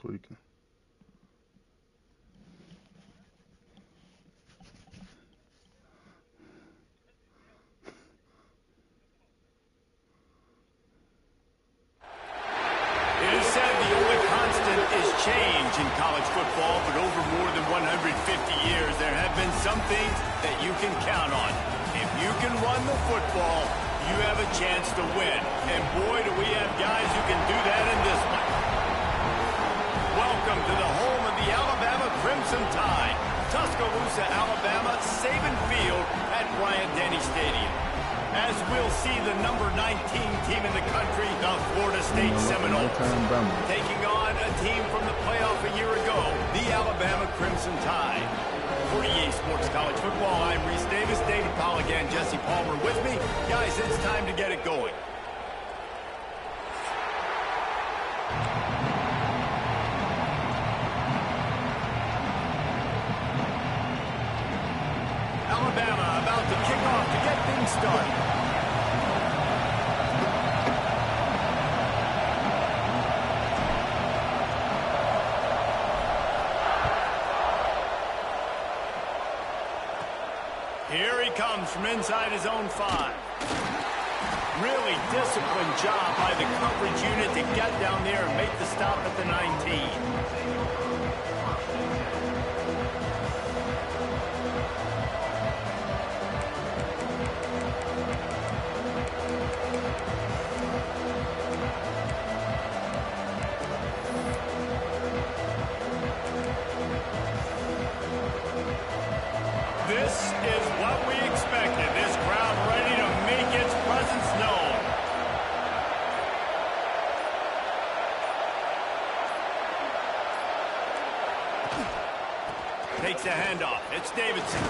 tweaking. It is said the only constant is change in college football, but over more than 150 years, there have been some things that you can count on. If you can run the football, you have a chance to win. And boy, do we have guys who can do that in this one. Welcome to the home of the Alabama Crimson Tide. Tuscaloosa, Alabama, Saban Field at Bryant-Denny Stadium. As we'll see the number 19 team in the country, the Florida State Seminoles, taking on a team from the playoff a year ago, the Alabama Crimson Tide. For EA Sports College Football, I'm Reese Davis, David Pollock, and Jesse Palmer with me. Guys, it's time to get it going. Alabama about to kick off to get things started. Here he comes from inside his own 5. Really disciplined job by the coverage unit to get down there and make the stop at the 19. This is what we expected. This crowd ready to make its presence known. Takes the handoff. It's Davidson.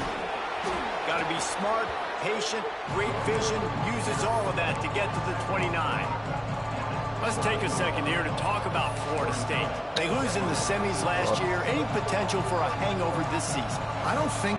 Got to be smart, patient, great vision. Uses all of that to get to the 29. Let's take a second here to talk about Florida State. They lose in the semis last year. Any potential for a hangover this season? I don't think...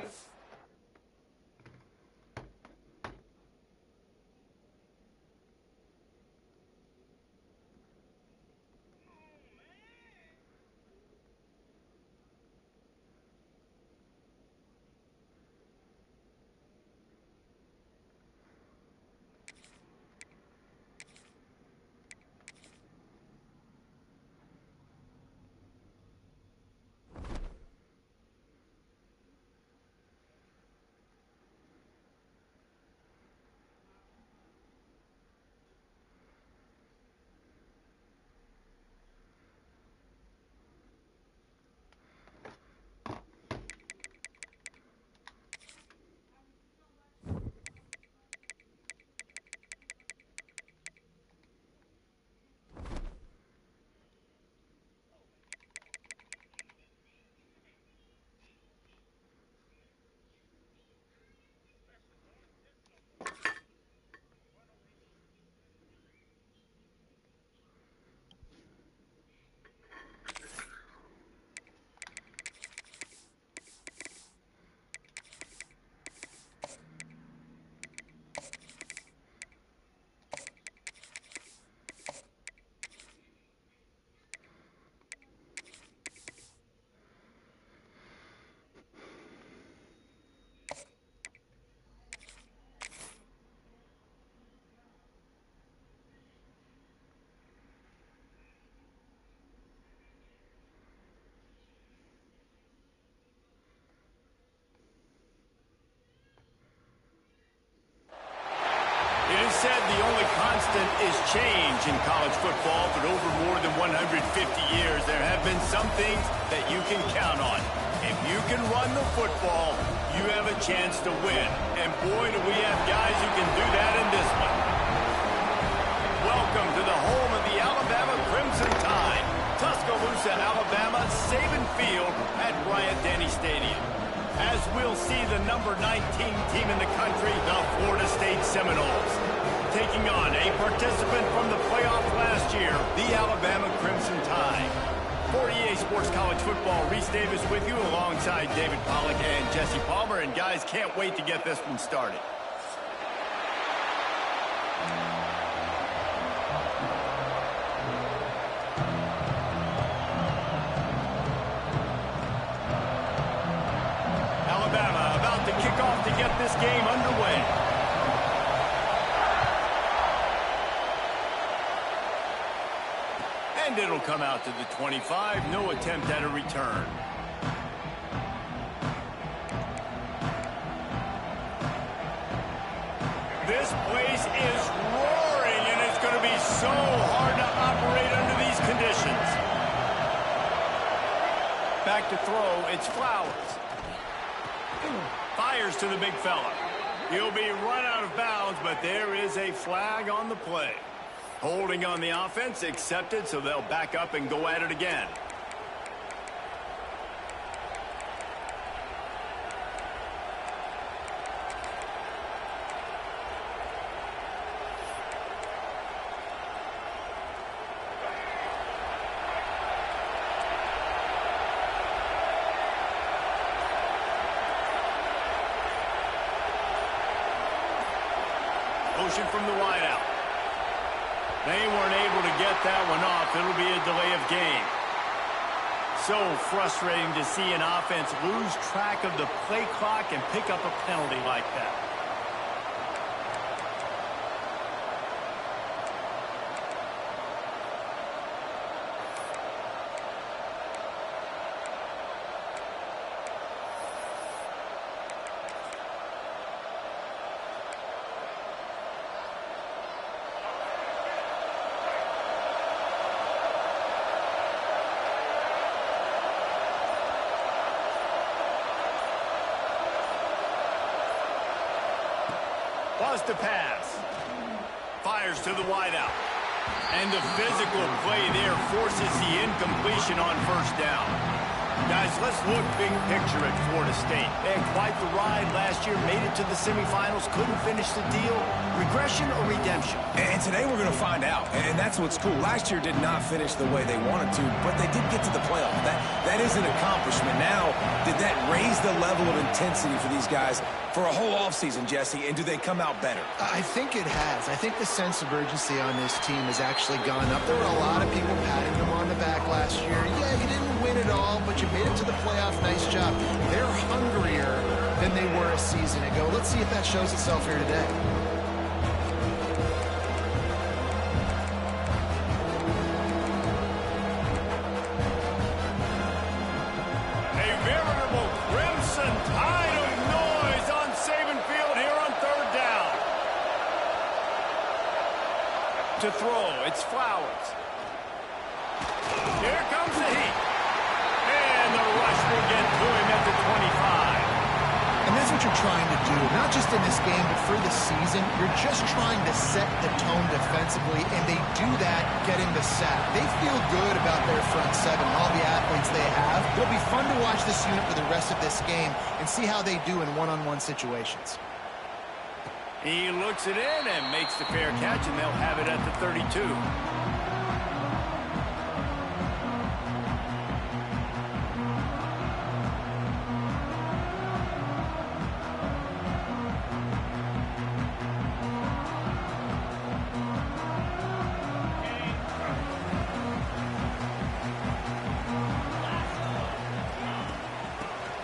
It is said the only constant is change in college football, but over more than 150 years, there have been some things that you can count on. If you can run the football, you have a chance to win. And boy, do we have guys who can do that in this one. Welcome to the home of the Alabama Crimson Tide. Tuscaloosa, Alabama, Saban Field at Bryant-Denny Stadium. As we'll see the number 19 team in the country, the Florida State Seminoles, taking on a participant from the playoff last year, the Alabama Crimson Tide. For EA Sports College Football, Reese Davis with you alongside David Pollock and Jesse Palmer. And guys, can't wait to get this one started. And it'll come out to the 25. No attempt at a return. This place is roaring, and it's going to be so hard to operate under these conditions. Back to throw, it's Flowers. Fires to the big fella. He'll be run out of bounds, but there is a flag on the play. Holding on the offense, accepted, so they'll back up and go at it again. Motion from the wideout. They weren't able to get that one off. It'll be a delay of game. So frustrating to see an offense lose track of the play clock and pick up a penalty like that. Bust a pass. Fires to the wideout. And the physical play there forces the incompletion on first down. Guys, let's look big picture at Florida State. They had quite the ride last year, made it to the semifinals, couldn't finish the deal. Regression or redemption? And today we're going to find out. And that's what's cool. Last year did not finish the way they wanted to, but they did get to the playoff. That is an accomplishment. Now, did that raise the level of intensity for these guys for a whole offseason, Jesse? And do they come out better? I think it has. I think the sense of urgency on this team has actually gone up. There were a lot of people patting them on the back last year. Yeah, you didn't win it all, but you made it to the playoff. Nice job. They're hungrier than they were a season ago. Let's see if that shows itself here today. A veritable crimson tide of noise on Saban Field here on third down. To throw, it's Flowers. Here comes the heat. And the rush will get to him at the 25. And that's what you're trying to do, not just in this game, but for the season. You're just trying to set the tone defensively, and they do that getting the sack. They feel good about their front seven and all the athletes they have. It'll be fun to watch this unit for the rest of this game and see how they do in one-on-one situations. He looks it in and makes the fair catch, and they'll have it at the 32.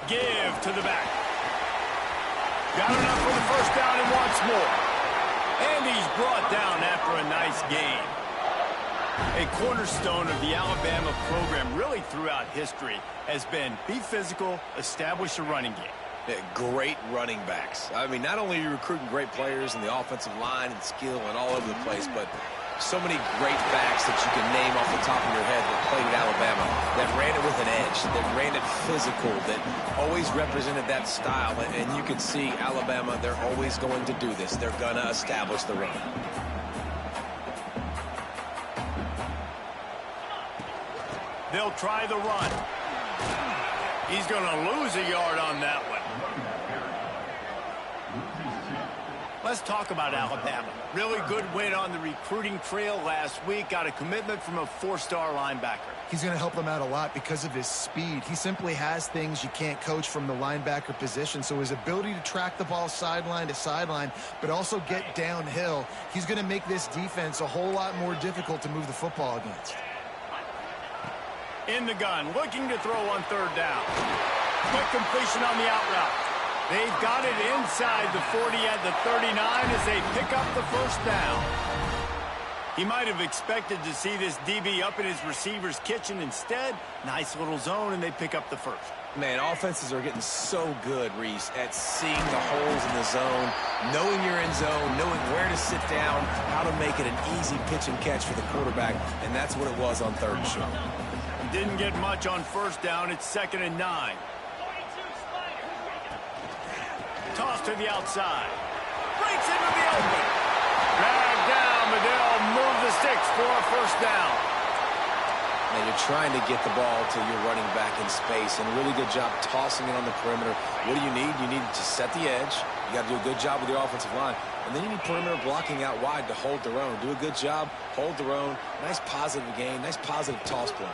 Give to the back. Got enough for the first down and wants more. And he's brought down after a nice gain. A cornerstone of the Alabama program really throughout history has been be physical, establish a running game. Great running backs. I mean, not only are you recruiting great players in the offensive line and skill and all over the place, but so many great backs that you can name off the top of your head that played at Alabama, that ran it with an edge, that ran it physical, that always represented that style. And you can see Alabama, they're always going to do this. They're going to establish the run. They'll try the run. He's going to lose a yard on that one. Let's talk about Alabama. Really good win on the recruiting trail last week. Got a commitment from a four-star linebacker. He's going to help them out a lot because of his speed. He simply has things you can't coach from the linebacker position. So his ability to track the ball sideline to sideline, but also get downhill, he's going to make this defense a whole lot more difficult to move the football against. In the gun, looking to throw on third down. Quick completion on the out route. They've got it inside the 40 at the 39 as they pick up the first down. He might have expected to see this DB up in his receiver's kitchen. Instead, nice little zone, and they pick up the first. Man, offenses are getting so good, Reese, at seeing the holes in the zone, knowing your end zone, knowing where to sit down, how to make it an easy pitch and catch for the quarterback, and that's what it was on 3rd and short. Didn't get much on 1st down. It's 2nd and 9. Toss to the outside. Breaks into the open. Dragged down, but they'll move the sticks for a 1st down. And you're trying to get the ball to your running back in space, and a really good job tossing it on the perimeter. What do you need? You need to set the edge. You got to do a good job with your offensive line. And then you need perimeter blocking out wide to hold their own. Do a good job, hold their own. Nice positive gain, nice positive toss play.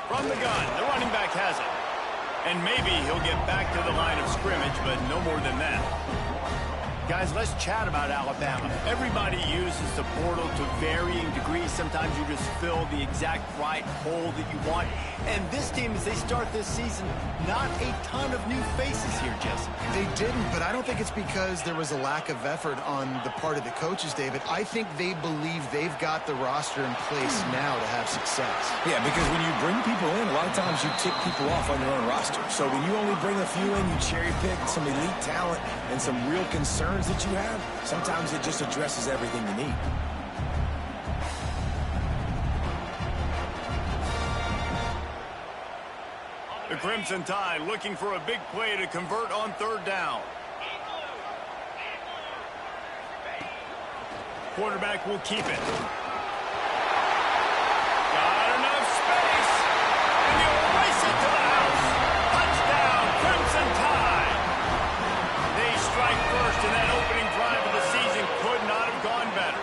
From the gun, the running back has it. And maybe he'll get back to the line of scrimmage, but no more than that. Guys, let's chat about Alabama. Everybody uses the portal to varying degrees. Sometimes you just fill the exact right hole that you want. And this team, as they start this season, not a ton of new faces here, Jesse. They didn't, but I don't think it's because there was a lack of effort on the part of the coaches, David. I think they believe they've got the roster in place now to have success. Yeah, because when you bring people in, a lot of times you tick people off on your own roster. So when you only bring a few in, you cherry pick some elite talent and some real concerns that you have, sometimes it just addresses everything you need. The Crimson Tide looking for a big play to convert on 3rd down. Quarterback will keep it. Got enough space. And he'll race it to the house. Touchdown, Crimson Tide. They strike first, and that opening drive of the season could not have gone better.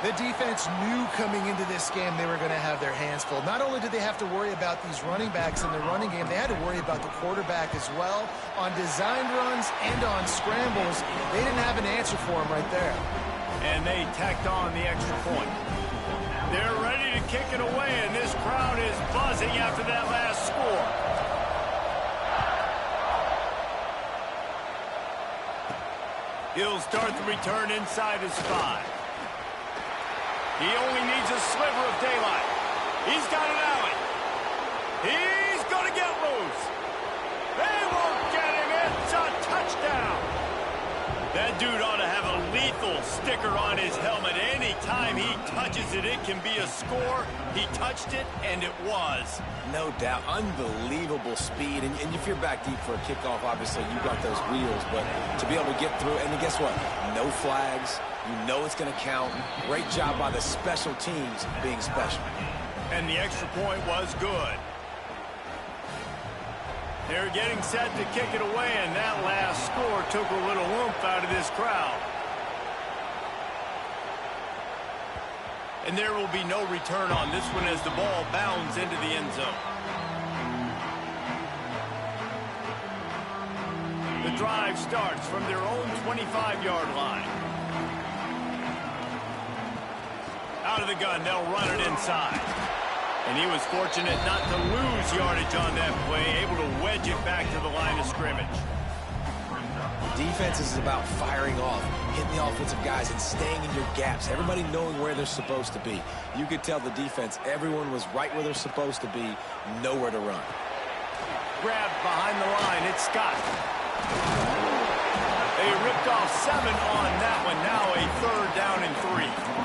The defense knew coming into this game they were going to have their hands full. Not only did they have to worry about these running backs in the running game, they had to worry about the quarterback as well. On designed runs and on scrambles, they didn't have an answer for him right there. And they tacked on the extra point. They're ready to kick it away, and this crowd is buzzing after that last score. He'll start the return inside his 5. He only needs a sliver of daylight. He's got an alley. He's going to get loose. They won't get him. It's a touchdown. That dude ought to have a lethal sticker on his helmet. Anytime he touches it, it can be a score. He touched it, and it was. No doubt. Unbelievable speed. And if you're back deep for a kickoff, obviously you got those wheels. But to be able to get through, and then guess what? No flags. You know it's going to count. Great job by the special teams being special. And the extra point was good. They're getting set to kick it away, and that last score took a little oomph out of this crowd. And there will be no return on this one as the ball bounds into the end zone. The drive starts from their own 25-yard line. Out of the gun, they'll run it inside. And he was fortunate not to lose yardage on that play, able to wedge it back to the line of scrimmage. Defense is about firing off, hitting the offensive guys, and staying in your gaps. Everybody knowing where they're supposed to be. You could tell the defense, everyone was right where they're supposed to be, nowhere to run. Grabbed behind the line, it's Scott. They ripped off 7 on that one. Now a 3rd down and 3.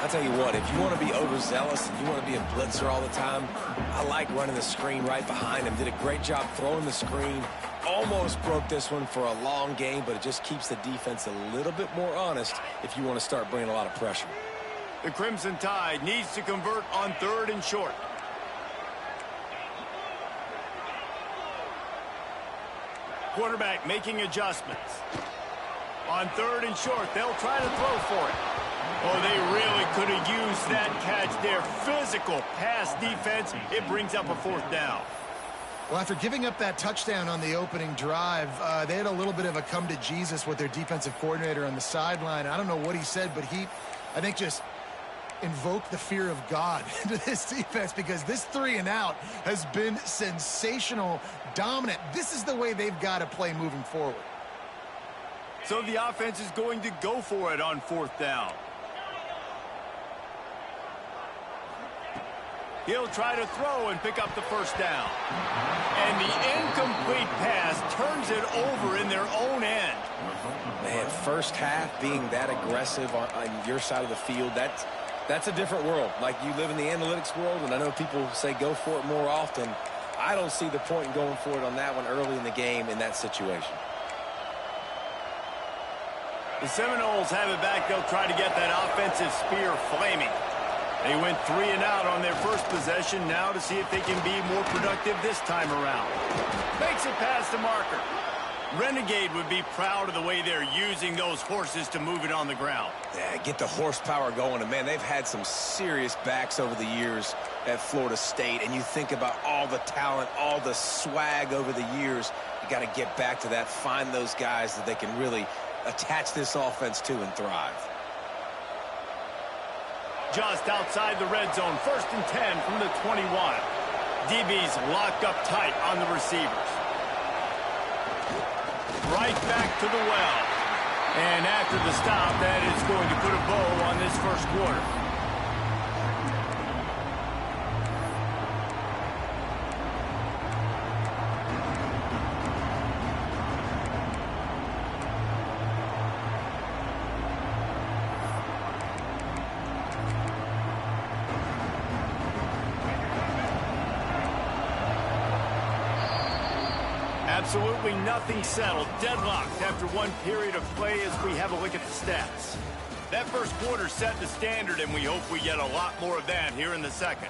I'll tell you what, if you want to be overzealous and you want to be a blitzer all the time, I like running the screen right behind him. Did a great job throwing the screen. Almost broke this one for a long game, but it just keeps the defense a little bit more honest if you want to start bringing a lot of pressure. The Crimson Tide needs to convert on 3rd and short. Quarterback making adjustments. On 3rd and short, they'll try to throw for it. Oh, they really could have used that catch there. Physical pass defense. It brings up a 4th down. Well, after giving up that touchdown on the opening drive, they had a little bit of a come to Jesus with their defensive coordinator on the sideline. I don't know what he said, but he, I think, just invoked the fear of God into this defense, because this 3-and-out has been sensational, dominant. This is the way they've got to play moving forward. So the offense is going to go for it on 4th down. He'll try to throw and pick up the first down. And the incomplete pass turns it over in their own end. Man, first half being that aggressive on your side of the field, that's a different world. Like, you live in the analytics world, and I know people say go for it more often. I don't see the point in going for it on that one early in the game in that situation. The Seminoles have it back. They'll try to get that offensive spear flaming. They went 3 and out on their first possession. Now to see if they can be more productive this time around. Makes it past the marker. Renegade would be proud of the way they're using those horses to move it on the ground. Yeah, get the horsepower going. And, man, they've had some serious backs over the years at Florida State. And you think about all the talent, all the swag over the years. You got to get back to that, find those guys that they can really attach this offense to and thrive. Just outside the red zone, 1st and 10 from the 21. DB's locked up tight on the receivers. Right back to the well. And after the stop, that is going to put a bow on this first quarter. Absolutely nothing settled. Deadlocked after one period of play as we have a look at the stats. That first quarter set the standard, and we hope we get a lot more of that here in the second.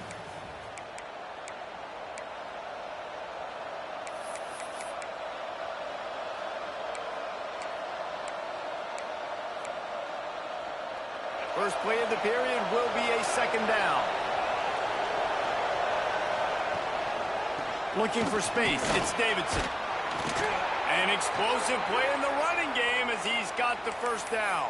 First play of the period will be a second down. Looking for space. It's Davidson. An explosive play in the running game as he's got the first down.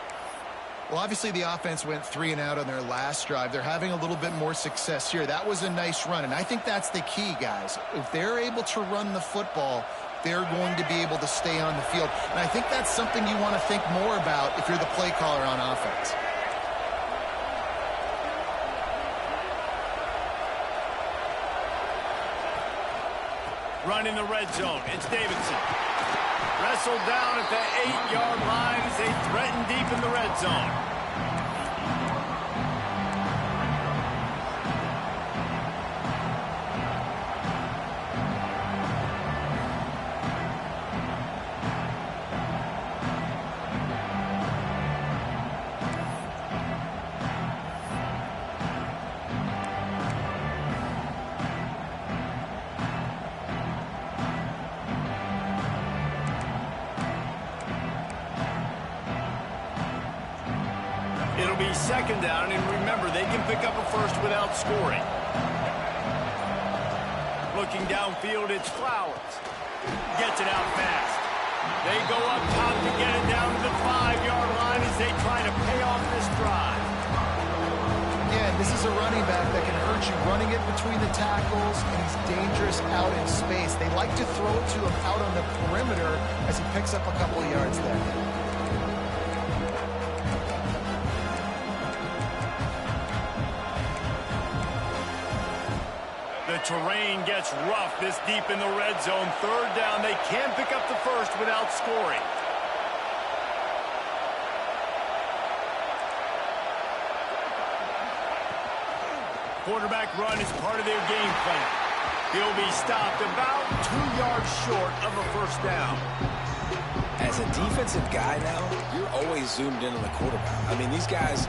Well, obviously the offense went 3 and out on their last drive. They're having a little bit more success here. That was a nice run, and I think that's the key, guys. If they're able to run the football, they're going to be able to stay on the field. And I think that's something you want to think more about if you're the play caller on offense. Run in the red zone. It's Davidson. Wrestled down at the 8-yard line as they threaten deep in the red zone. It'll be second down, and remember, they can pick up a first without scoring. Looking downfield, it's Flowers. Gets it out fast. They go up top to get it down to the 5-yard line as they try to pay off this drive. Again, this is a running back that can hurt you running it between the tackles, and he's dangerous out in space. They like to throw it to him out on the perimeter as he picks up a couple of yards there. The terrain gets rough this deep in the red zone. Third down, they can pick up the first without scoring. Quarterback run is part of their game plan. He'll be stopped about 2 yards short of a first down. As a defensive guy now, you're always zoomed in on the quarterback. I mean, these guys,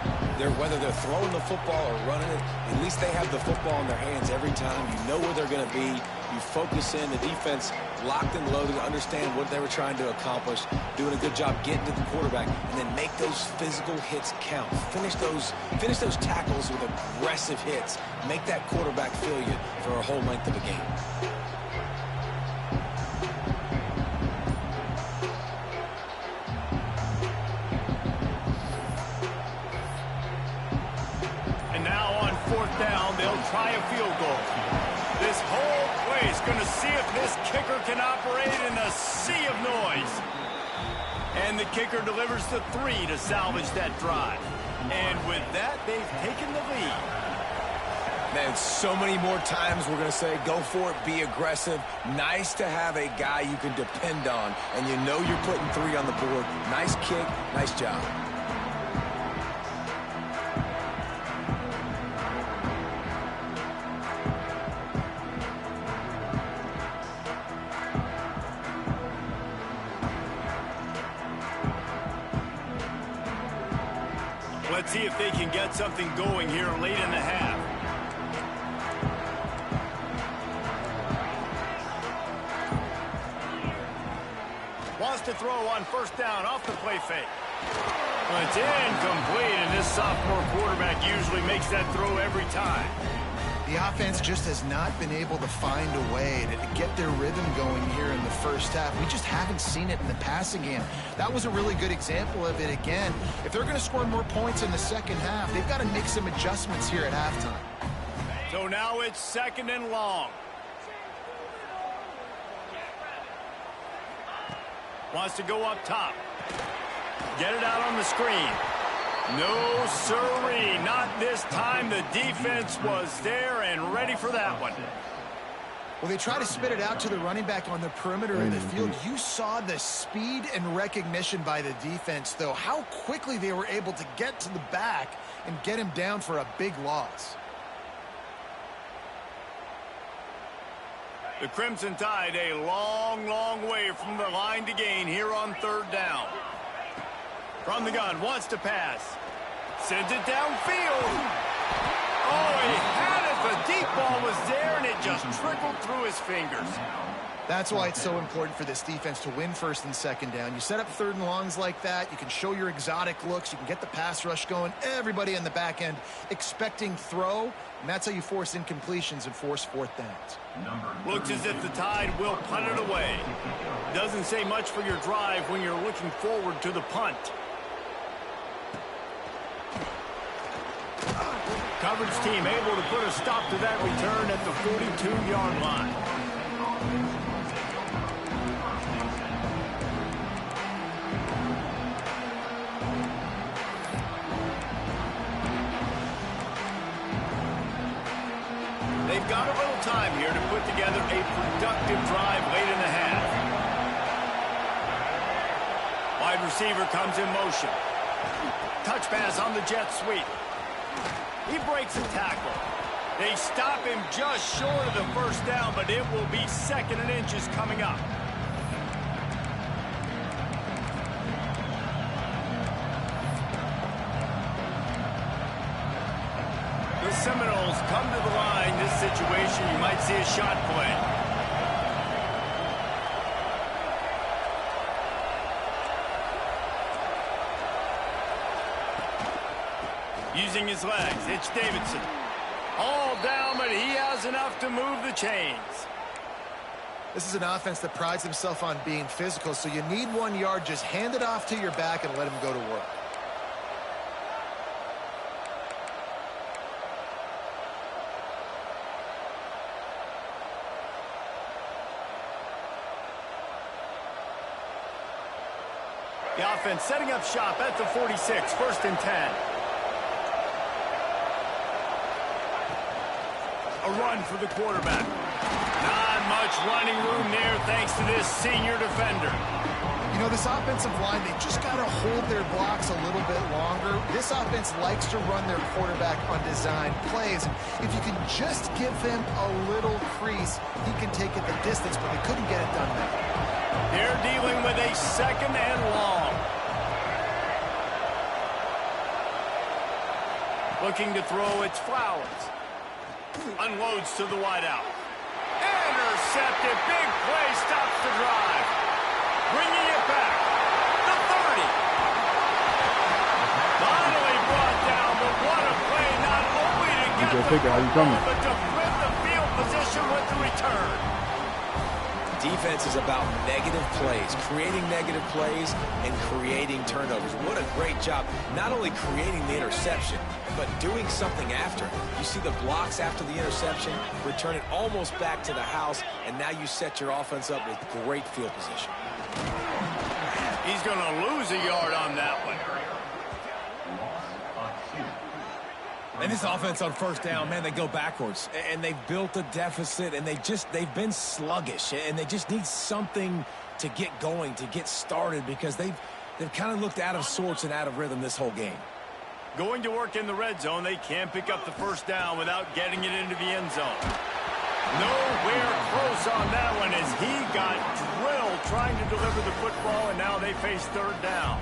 whether they're throwing the football or running it, at least they have the football in their hands every time. You know where they're going to be. You focus in. The defense locked and loaded, understand what they were trying to accomplish, doing a good job getting to the quarterback, and then make those physical hits count. Finish those tackles with aggressive hits. Make that quarterback feel you for a whole length of a game. Try a field goal. This whole play is going to see if this kicker can operate in a sea of noise. And the kicker delivers the 3 to salvage that drive. And with that, they've taken the lead. Man, so many more times we're going to say, go for it, be aggressive. Nice to have a guy you can depend on, and you know you're putting 3 on the board. Nice kick, nice job. Let's see if they can get something going here late in the half. Wants to throw on first down off the play fake. Well, it's incomplete, and this sophomore quarterback usually makes that throw every time. The offense just has not been able to find a way to get their rhythm going here in the first half. We just haven't seen it in the passing game. That was a really good example of it again. If they're going to score more points in the second half, they've got to make some adjustments here at halftime. So now it's 2nd and long. Wants to go up top. Get it out on the screen. No, sirree, not this time. The defense was there and ready for that one. Well, they try to spit it out to the running back on the perimeter of the field. You saw the speed and recognition by the defense, though, how quickly they were able to get to the back and get him down for a big loss. The Crimson Tide a long, long way from the line to gain here on 3rd down. From the gun, wants to pass. Sends it downfield. Oh, he had it. The deep ball was there, and it just trickled through his fingers. That's why it's so important for this defense to win 1st and 2nd down. You set up 3rd and longs like that. You can show your exotic looks. You can get the pass rush going. Everybody in the back end expecting throw, and that's how you force incompletions and force 4th downs. Looks as if the Tide will punt it away. Doesn't say much for your drive when you're looking forward to the punt. Coverage team able to put a stop to that return at the 42-yard line. They've got a little time here to put together a productive drive late in the half. Wide receiver comes in motion. Touch pass on the jet sweep. He breaks a tackle. They stop him just short of the first down, but it will be 2nd and inches coming up. The Seminoles come to the line. This situation, you might see a shot play. Using his legs, it's Davidson. All down, but he has enough to move the chains. This is an offense that prides himself on being physical, so you need 1 yard. Just hand it off to your back and let him go to work. The offense setting up shop at the 46, 1st and 10. A run for the quarterback. Not much running room there thanks to this senior defender. You know, this offensive line, they just got to hold their blocks a little bit longer. This offense likes to run their quarterback on design plays. If you can just give them a little crease, he can take it the distance, but they couldn't get it done there. They're dealing with a 2nd and long. Looking to throw, it's Flowers. Unloads to the wideout. Intercepted. Big play stops the drive. Bringing it back. The 30. Finally brought down, but what a play not only to get the ball, but to flip the field position with the return. Defense is about negative plays, creating negative plays and creating turnovers. What a great job, not only creating the interception, but doing something after. You see the blocks after the interception, return it almost back to the house, and now you set your offense up with great field position. He's going to lose a yard on that one. And this offense on first down, man, they go backwards. And they've built a deficit, and they've been sluggish. And they just need something to get going, to get started, because they've kind of looked out of sorts and out of rhythm this whole game. Going to work in the red zone, they can't pick up the first down without getting it into the end zone. Nowhere close on that one as he got drilled trying to deliver the football, and now they face third down.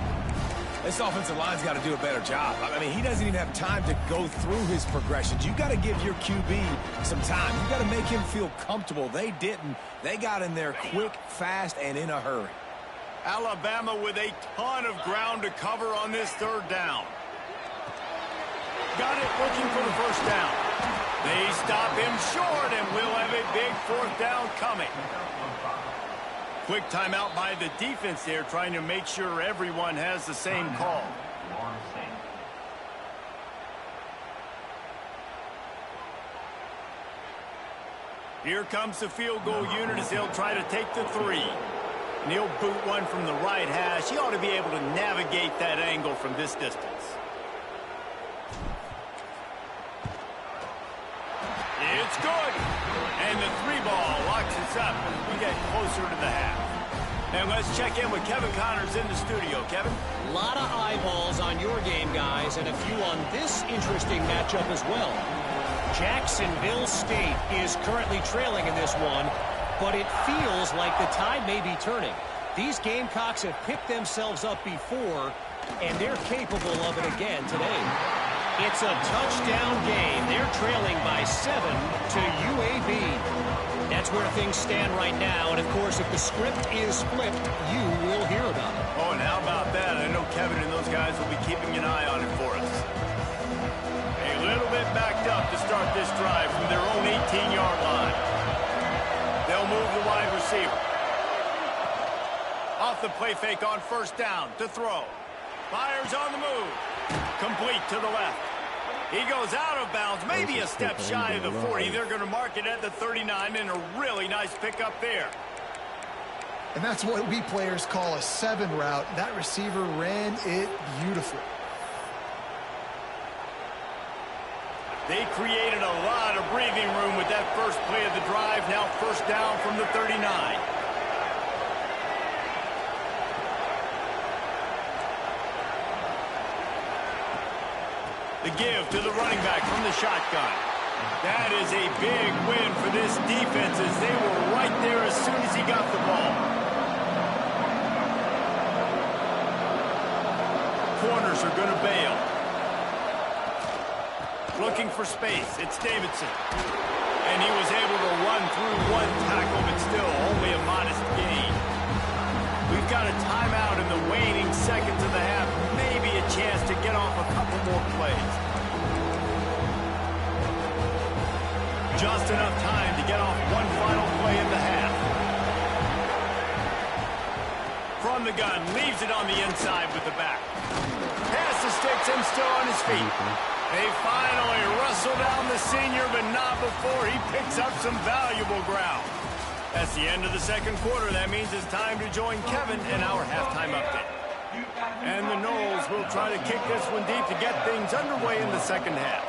This offensive line's got to do a better job. I mean, he doesn't even have time to go through his progressions. You got to give your QB some time. You got to make him feel comfortable. They didn't. They got in there quick, fast, and in a hurry. Alabama with a ton of ground to cover on this third down. Got it, looking for the first down. They stop him short, and we'll have a big fourth down coming. Quick timeout by the defense there, trying to make sure everyone has the same call. Here comes the field goal unit as they'll try to take the 3. And he'll boot one from the right hash. He ought to be able to navigate that angle from this distance. It's good. And the 3-ball locks us up as we get closer to the half. And let's check in with Kevin Connors in the studio. Kevin? A lot of eyeballs on your game, guys, and a few on this interesting matchup as well. Jacksonville State is currently trailing in this one, but it feels like the tide may be turning. These Gamecocks have picked themselves up before, and they're capable of it again today. It's a touchdown game. They're trailing by 7 to UAB. That's where things stand right now, and of course, if the script is flipped, you will hear about it. Oh, and how about that? I know Kevin and those guys will be keeping an eye on it for us. A little bit backed up to start this drive from their own 18-yard line. They'll move the wide receiver. Off the play fake on first down to throw. Fires on the move. Complete to the left. He goes out of bounds, maybe a step shy of the 40. They're going to mark it at the 39, and a really nice pickup there. And that's what we players call a 7 route. That receiver ran it beautifully. They created a lot of breathing room with that first play of the drive. Now first down from the 39. The give to the running back from the shotgun. That is a big win for this defense as they were right there as soon as he got the ball. Corners are going to bail. Looking for space. It's Davidson. And he was able to run through one tackle, but still only a modest gain. We've got a timeout in the waning seconds of the half. Maybe a chance to get off a couple more plays. Just enough time to get off one final play in the half. From the gun, leaves it on the inside with the back. Pass the sticks and still on his feet. They finally wrestle down the senior, but not before he picks up some valuable ground. That's the end of the second quarter. That means it's time to join Kevin in our halftime update. And the Noles will try to kick this one deep to get things underway in the second half.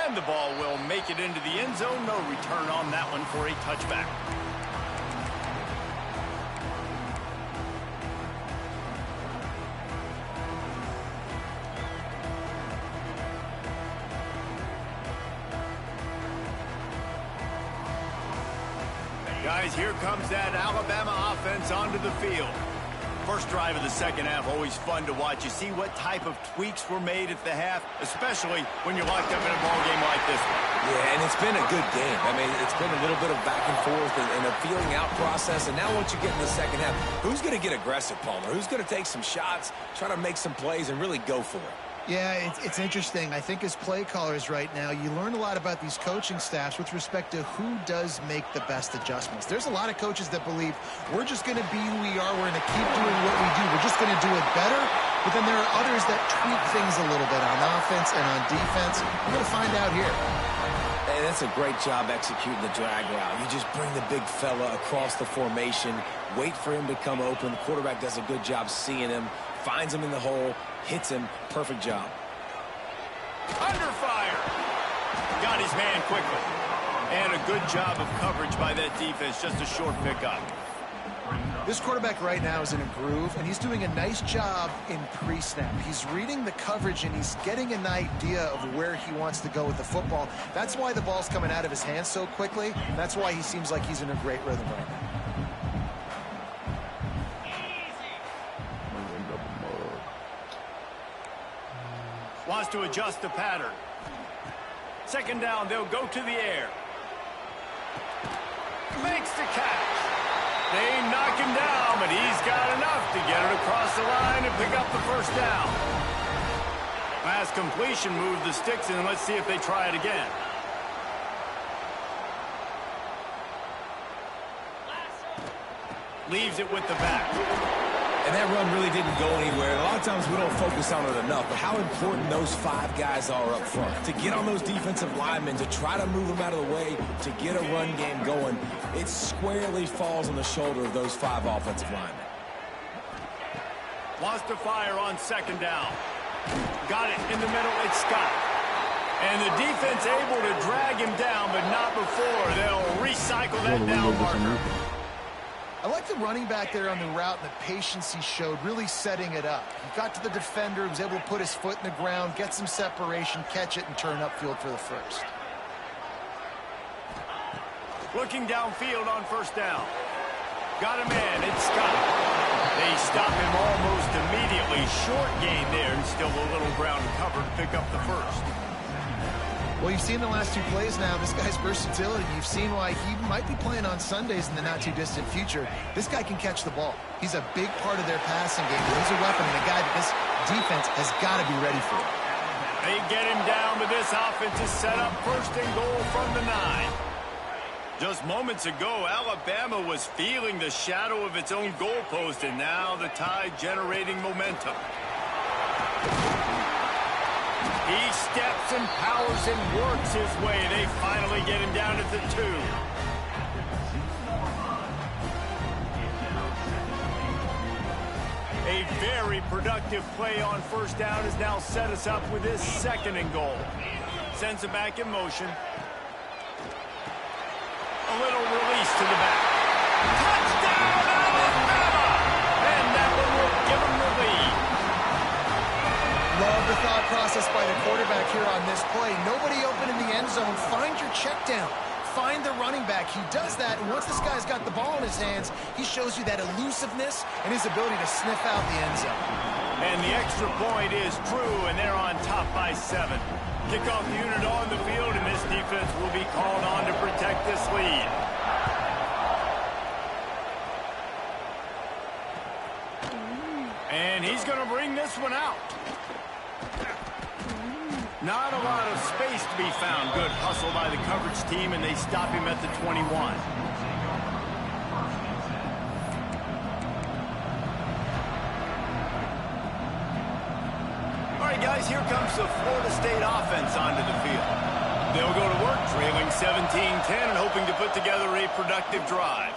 And the ball will make it into the end zone. No return on that one for a touchback. Guys, here comes that Alabama offense onto the field. First drive of the second half, always fun to watch. You see what type of tweaks were made at the half, especially when you're locked up in a ball game like this one. Yeah, and it's been a good game. I mean, it's been a little bit of back and forth and a feeling out process. And now once you get in the second half, who's going to get aggressive, Palmer? Who's going to take some shots, try to make some plays, and really go for it? Yeah, it's interesting. I think as play callers right now, you learn a lot about these coaching staffs with respect to who does make the best adjustments. There's a lot of coaches that believe we're just going to be who we are. We're going to keep doing what we do. We're just going to do it better. But then there are others that tweak things a little bit on offense and on defense. We're going to find out here. Hey, that's a great job executing the drag route. You just bring the big fella across the formation, wait for him to come open. The quarterback does a good job seeing him, finds him in the hole, hits him. Perfect job. Under fire. Got his man quickly. And a good job of coverage by that defense. Just a short pickup. This quarterback right now is in a groove, and he's doing a nice job in pre-snap. He's reading the coverage, and he's getting an idea of where he wants to go with the football. That's why the ball's coming out of his hands so quickly. That's why he seems like he's in a great rhythm right now. Wants to adjust the pattern. Second down, they'll go to the air. Makes the catch. They knock him down, but he's got enough to get it across the line and pick up the first down. Pass completion, move the sticks, and let's see if they try it again. Leaves it with the back. And that run really didn't go anywhere. And a lot of times we don't focus on it enough, but how important those 5 guys are up front. To get on those defensive linemen, to try to move them out of the way, to get a run game going, it squarely falls on the shoulder of those 5 offensive linemen. Wants to fire on second down. Got it in the middle, it's Scott. And the defense able to drag him down, but not before. They'll recycle that down marker. I like the running back there on the route and the patience he showed, really setting it up. He got to the defender, was able to put his foot in the ground, get some separation, catch it, and turn upfield for the first. Looking downfield on first down. Got a man, it's Scott. They stop him almost immediately. Short gain there, and still a little ground covered to pick up the first. Well, you've seen the last 2 plays now. This guy's versatility. You've seen why he might be playing on Sundays in the not-too-distant future. This guy can catch the ball. He's a big part of their passing game. He's a weapon and a guy that this defense has got to be ready for. They get him down, but this offense is set up first and goal from the 9. Just moments ago, Alabama was feeling the shadow of its own goalpost, and now the Tide generating momentum. He steps and powers and works his way. They finally get him down at the 2. A very productive play on first down has now set us up with this second and goal. Sends him back in motion. A little release to the back. Touchdown, Alabama! And that one will give him the lead. Love the thought process by the quarterback here on this play. Nobody open in the end zone. Find your check down. Find the running back. He does that, and once this guy's got the ball in his hands, he shows you that elusiveness and his ability to sniff out the end zone. And the extra point is true, and they're on top by 7. Kickoff unit on the field, and this defense will be called on to protect this lead. And he's going to bring this one out. Not a lot of space to be found. Good hustle by the coverage team, and they stop him at the 21. All right, guys, here comes the Florida State offense onto the field. They'll go to work, trailing 17-10 and hoping to put together a productive drive.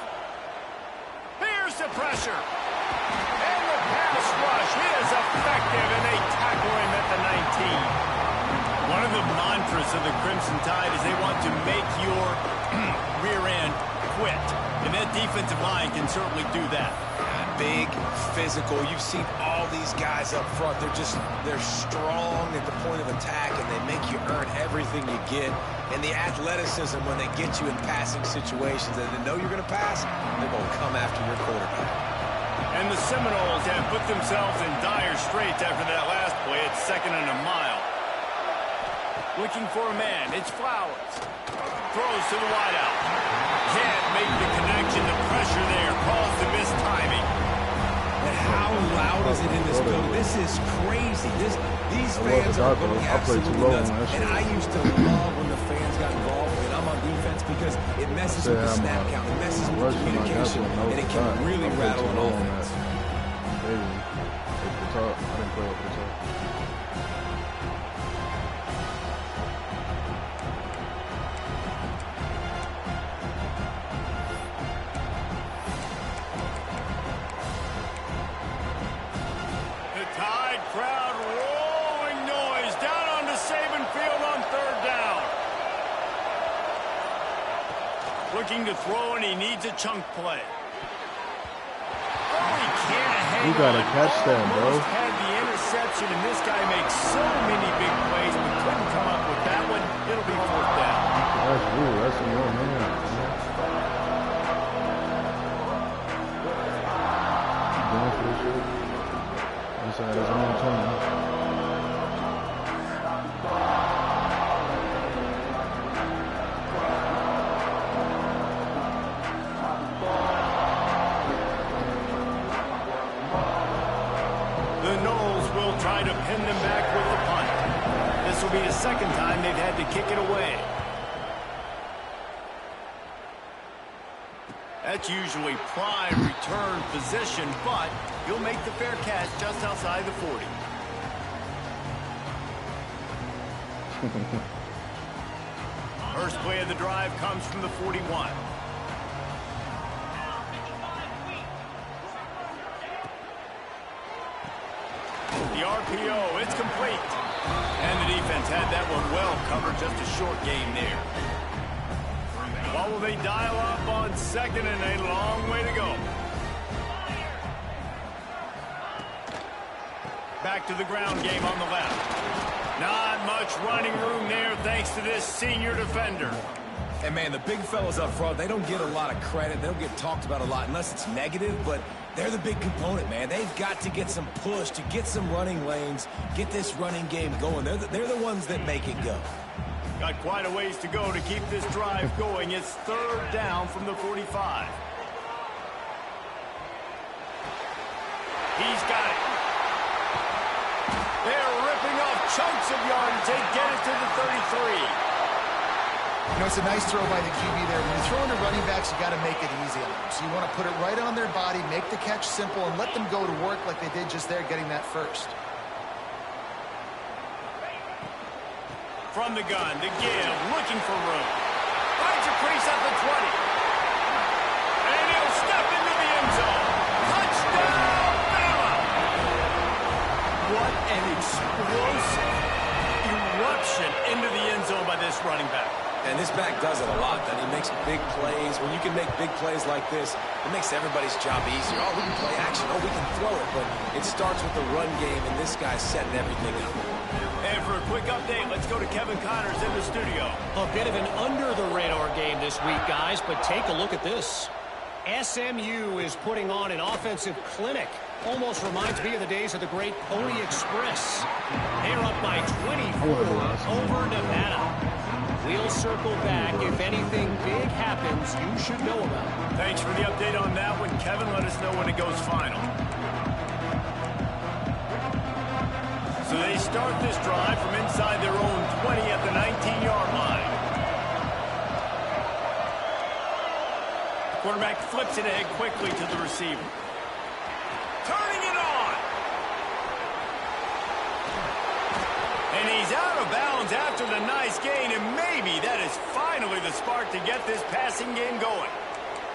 Here's the pressure. And the pass rush is effective, and they tackle him at the 19. One of the mantras of the Crimson Tide is they want to make your rear end quit. And that defensive line can certainly do that. Big, physical. You've seen all these guys up front. They're strong at the point of attack, and they make you earn everything you get. And the athleticism when they get you in passing situations that they know you're going to pass, they're going to come after your quarterback. And the Seminoles have put themselves in dire straits after that last play. It's 2nd and a mile. Looking for a man. It's Flowers. Throws to the wideout. Can't make the connection. The pressure there caused the missed timing. And how loud is it in this building? This is crazy. These fans are going absolutely nuts. And I used to love when the fans got involved when I'm on defense because it messes with the snap count. It messes with the communication. And it can really rattle an offense. I didn't play up the top. Looking to throw, and he needs a chunk play. Oh, he can't hang You gotta on. catch that, bro. Almost had the interception, and this guy makes so many big plays, but couldn't come up with that one. It'll be fourth down. That's a no man. Going for the shit. Inside his own 20. Try to pin them back with the punt. This will be the second time they've had to kick it away. That's usually prime return position, but he'll make the fair catch just outside the 40. First play of the drive comes from the 41. The RPO, it's complete. And the defense had that one well covered, just a short game there. What will they dial up on second, and a long way to go. Back to the ground game on the left. Not much running room there thanks to this senior defender. And, man, the big fellas up front, they don't get a lot of credit. They don't get talked about a lot unless it's negative, but they're the big component, man. They've got to get some push, to get some running lanes, get this running game going. They're the ones that make it go. Got quite a ways to go to keep this drive going. It's third down from the 45. He's got it. They're ripping off chunks of yardage. They get it to the 33. You know, it's a nice throw by the QB there. When you're throwing to running backs, you got to make it easy on them. So you want to put it right on their body, make the catch simple, and let them go to work like they did just there, getting that first. From the gun to give, looking for room. Finds a crease at the 20. And he'll step into the end zone. Touchdown, Bama! What an explosive eruption into the end zone by this running back. And this back does it a lot. That he makes big plays. When you can make big plays like this, it makes everybody's job easier. Oh, we can play action. Oh, we can throw it. But it starts with the run game, and this guy's setting everything up. And for a quick update, let's go to Kevin Connors in the studio. A bit of an under-the-radar game this week, guys, but take a look at this. SMU is putting on an offensive clinic. Almost reminds me of the days of the great Pony Express. They're up by 24 over Nevada. We'll circle back. If anything big happens, you should know about it. Thanks for the update on that one, Kevin. Let us know when it goes final. So they start this drive from inside their own 20 at the 19-yard line. Quarterback flips it ahead quickly to the receiver. Turning it on. And he's out of bounds after the nice gain, and maybe that is finally the spark to get this passing game going.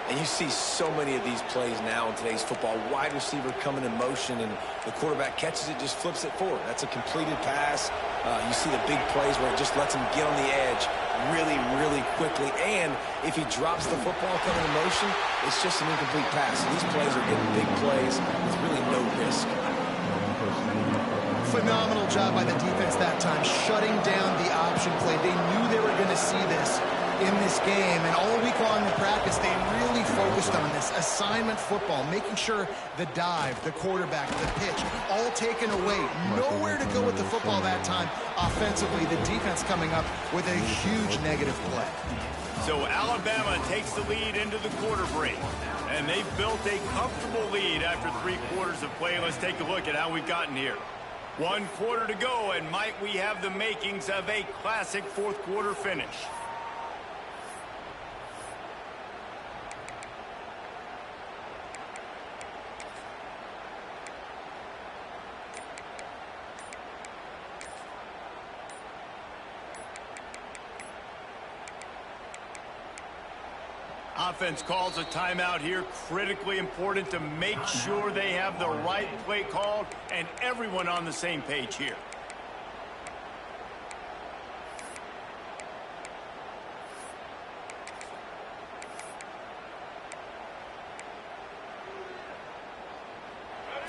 And you see so many of these plays now in today's football. Wide receiver coming in motion, and the quarterback catches it, just flips it forward. That's a completed pass. You see the big plays where it just lets him get on the edge really, really quickly. And if he drops the football coming in motion, it's just an incomplete pass. So these plays are getting big plays with really no risk. Phenomenal job by the defense that time, shutting down the option play. They knew they were going to see this in this game, and all week long in practice, they really focused on this assignment football, making sure the dive, the quarterback, the pitch, all taken away. Nowhere to go with the football that time. Offensively, the defense coming up with a huge negative play. So Alabama takes the lead into the quarter break, and they've built a comfortable lead after 3 quarters of play. Let's take a look at how we've gotten here. 1 quarter to go, and might we have the makings of a classic fourth quarter finish. Offense calls a timeout here. Critically important to make sure they have the right play called and everyone on the same page here.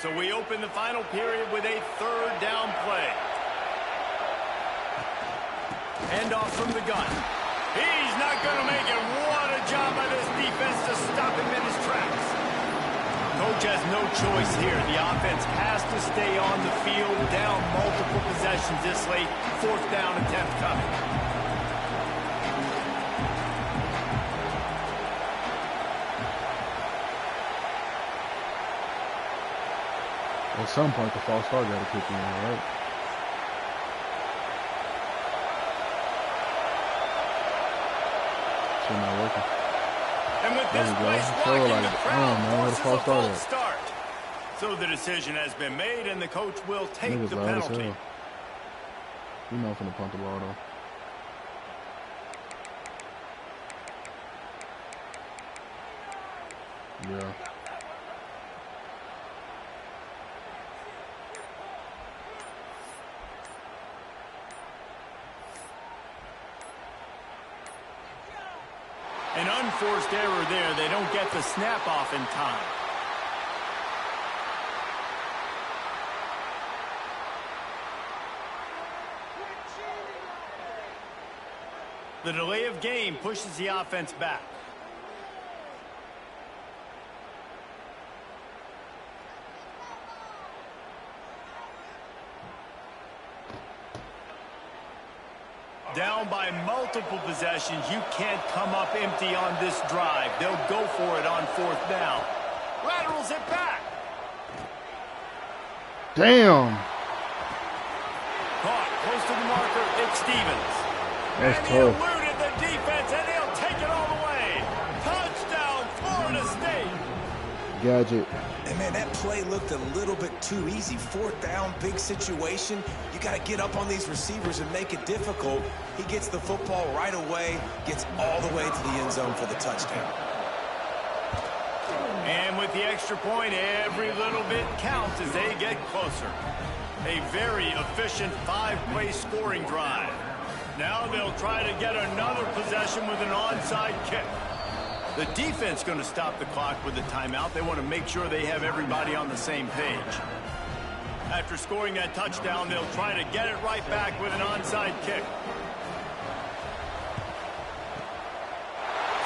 So we open the final period with a third down play. Hand off from the gun. He's not going to make it. What a job by this defense to stop him in his tracks. Coach has no choice here. The offense has to stay on the field, down multiple possessions this late. Fourth down attempt coming. At some point, the false start got to kick in, right? Still not working. And with this place So rocking, like, the crowd where the forces a false start false at? start. So the decision has been made, and the coach will take Niggas the loud as penalty. hell. You know finna punt the ball though. Yeah. An unforced error there. They don't get the snap off in time. The delay of game pushes the offense back. Down by multiple possessions. You can't come up empty on this drive. They'll go for it on fourth down. Laterals it back. Damn. Caught close to the marker. It's Stevens. That's and he tough. eluded the defense, and he'll take it all the way. Touchdown, Florida State. Gadget. And man, that play looked a little bit too easy. Fourth down, big situation. You got to get up on these receivers and make it difficult. He gets the football right away, gets all the way to the end zone for the touchdown. And with the extra point, every little bit counts as they get closer. A very efficient five-play scoring drive. Now they'll try to get another possession with an onside kick. The defense going to stop the clock with a timeout. They want to make sure they have everybody on the same page. After scoring that touchdown, they'll try to get it right back with an onside kick.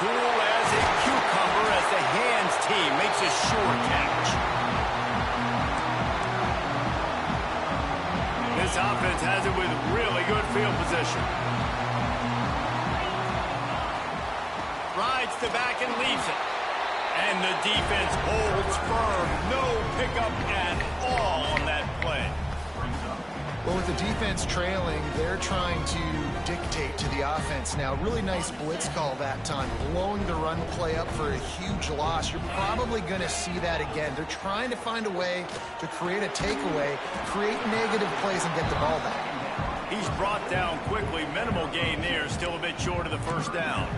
Cool as a cucumber as the hands team makes a sure catch. This offense has it with really good field position. Rides to back and leaves it. And the defense holds firm. No pickup at all on that play. Well, with the defense trailing, they're trying to dictate to the offense now. Really nice blitz call that time, blowing the run play up for a huge loss. You're probably going to see that again. They're trying to find a way to create a takeaway, create negative plays, and get the ball back. He's brought down quickly. Minimal gain there, still a bit short of the first down.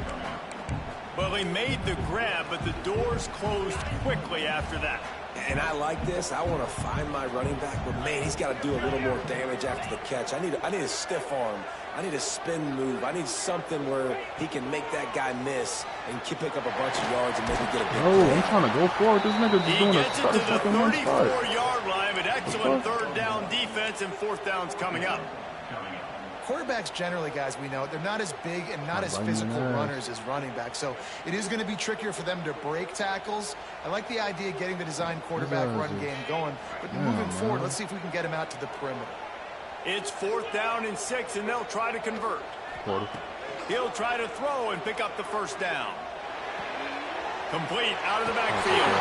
Well, he made the grab, but the doors closed quickly after that. And I like this. I want to find my running back, but man, he's got to do a little more damage after the catch. I need a stiff arm. I need a spin move. I need something where he can make that guy miss and pick up a bunch of yards and maybe get a big Oh, play. I'm trying to go for it. This nigga just doing a Gets it to the fucking one start. 34-yard line, but excellent third down defense, and fourth down's coming up. Quarterbacks generally, guys, we know, they're not as big and not as physical runners as running backs, so it is going to be trickier for them to break tackles. I like the idea of getting the design quarterback run game going, but moving forward, let's see if we can get him out to the perimeter. It's fourth down and 6, and they'll try to convert. He'll try to throw and pick up the first down. Complete out of the backfield.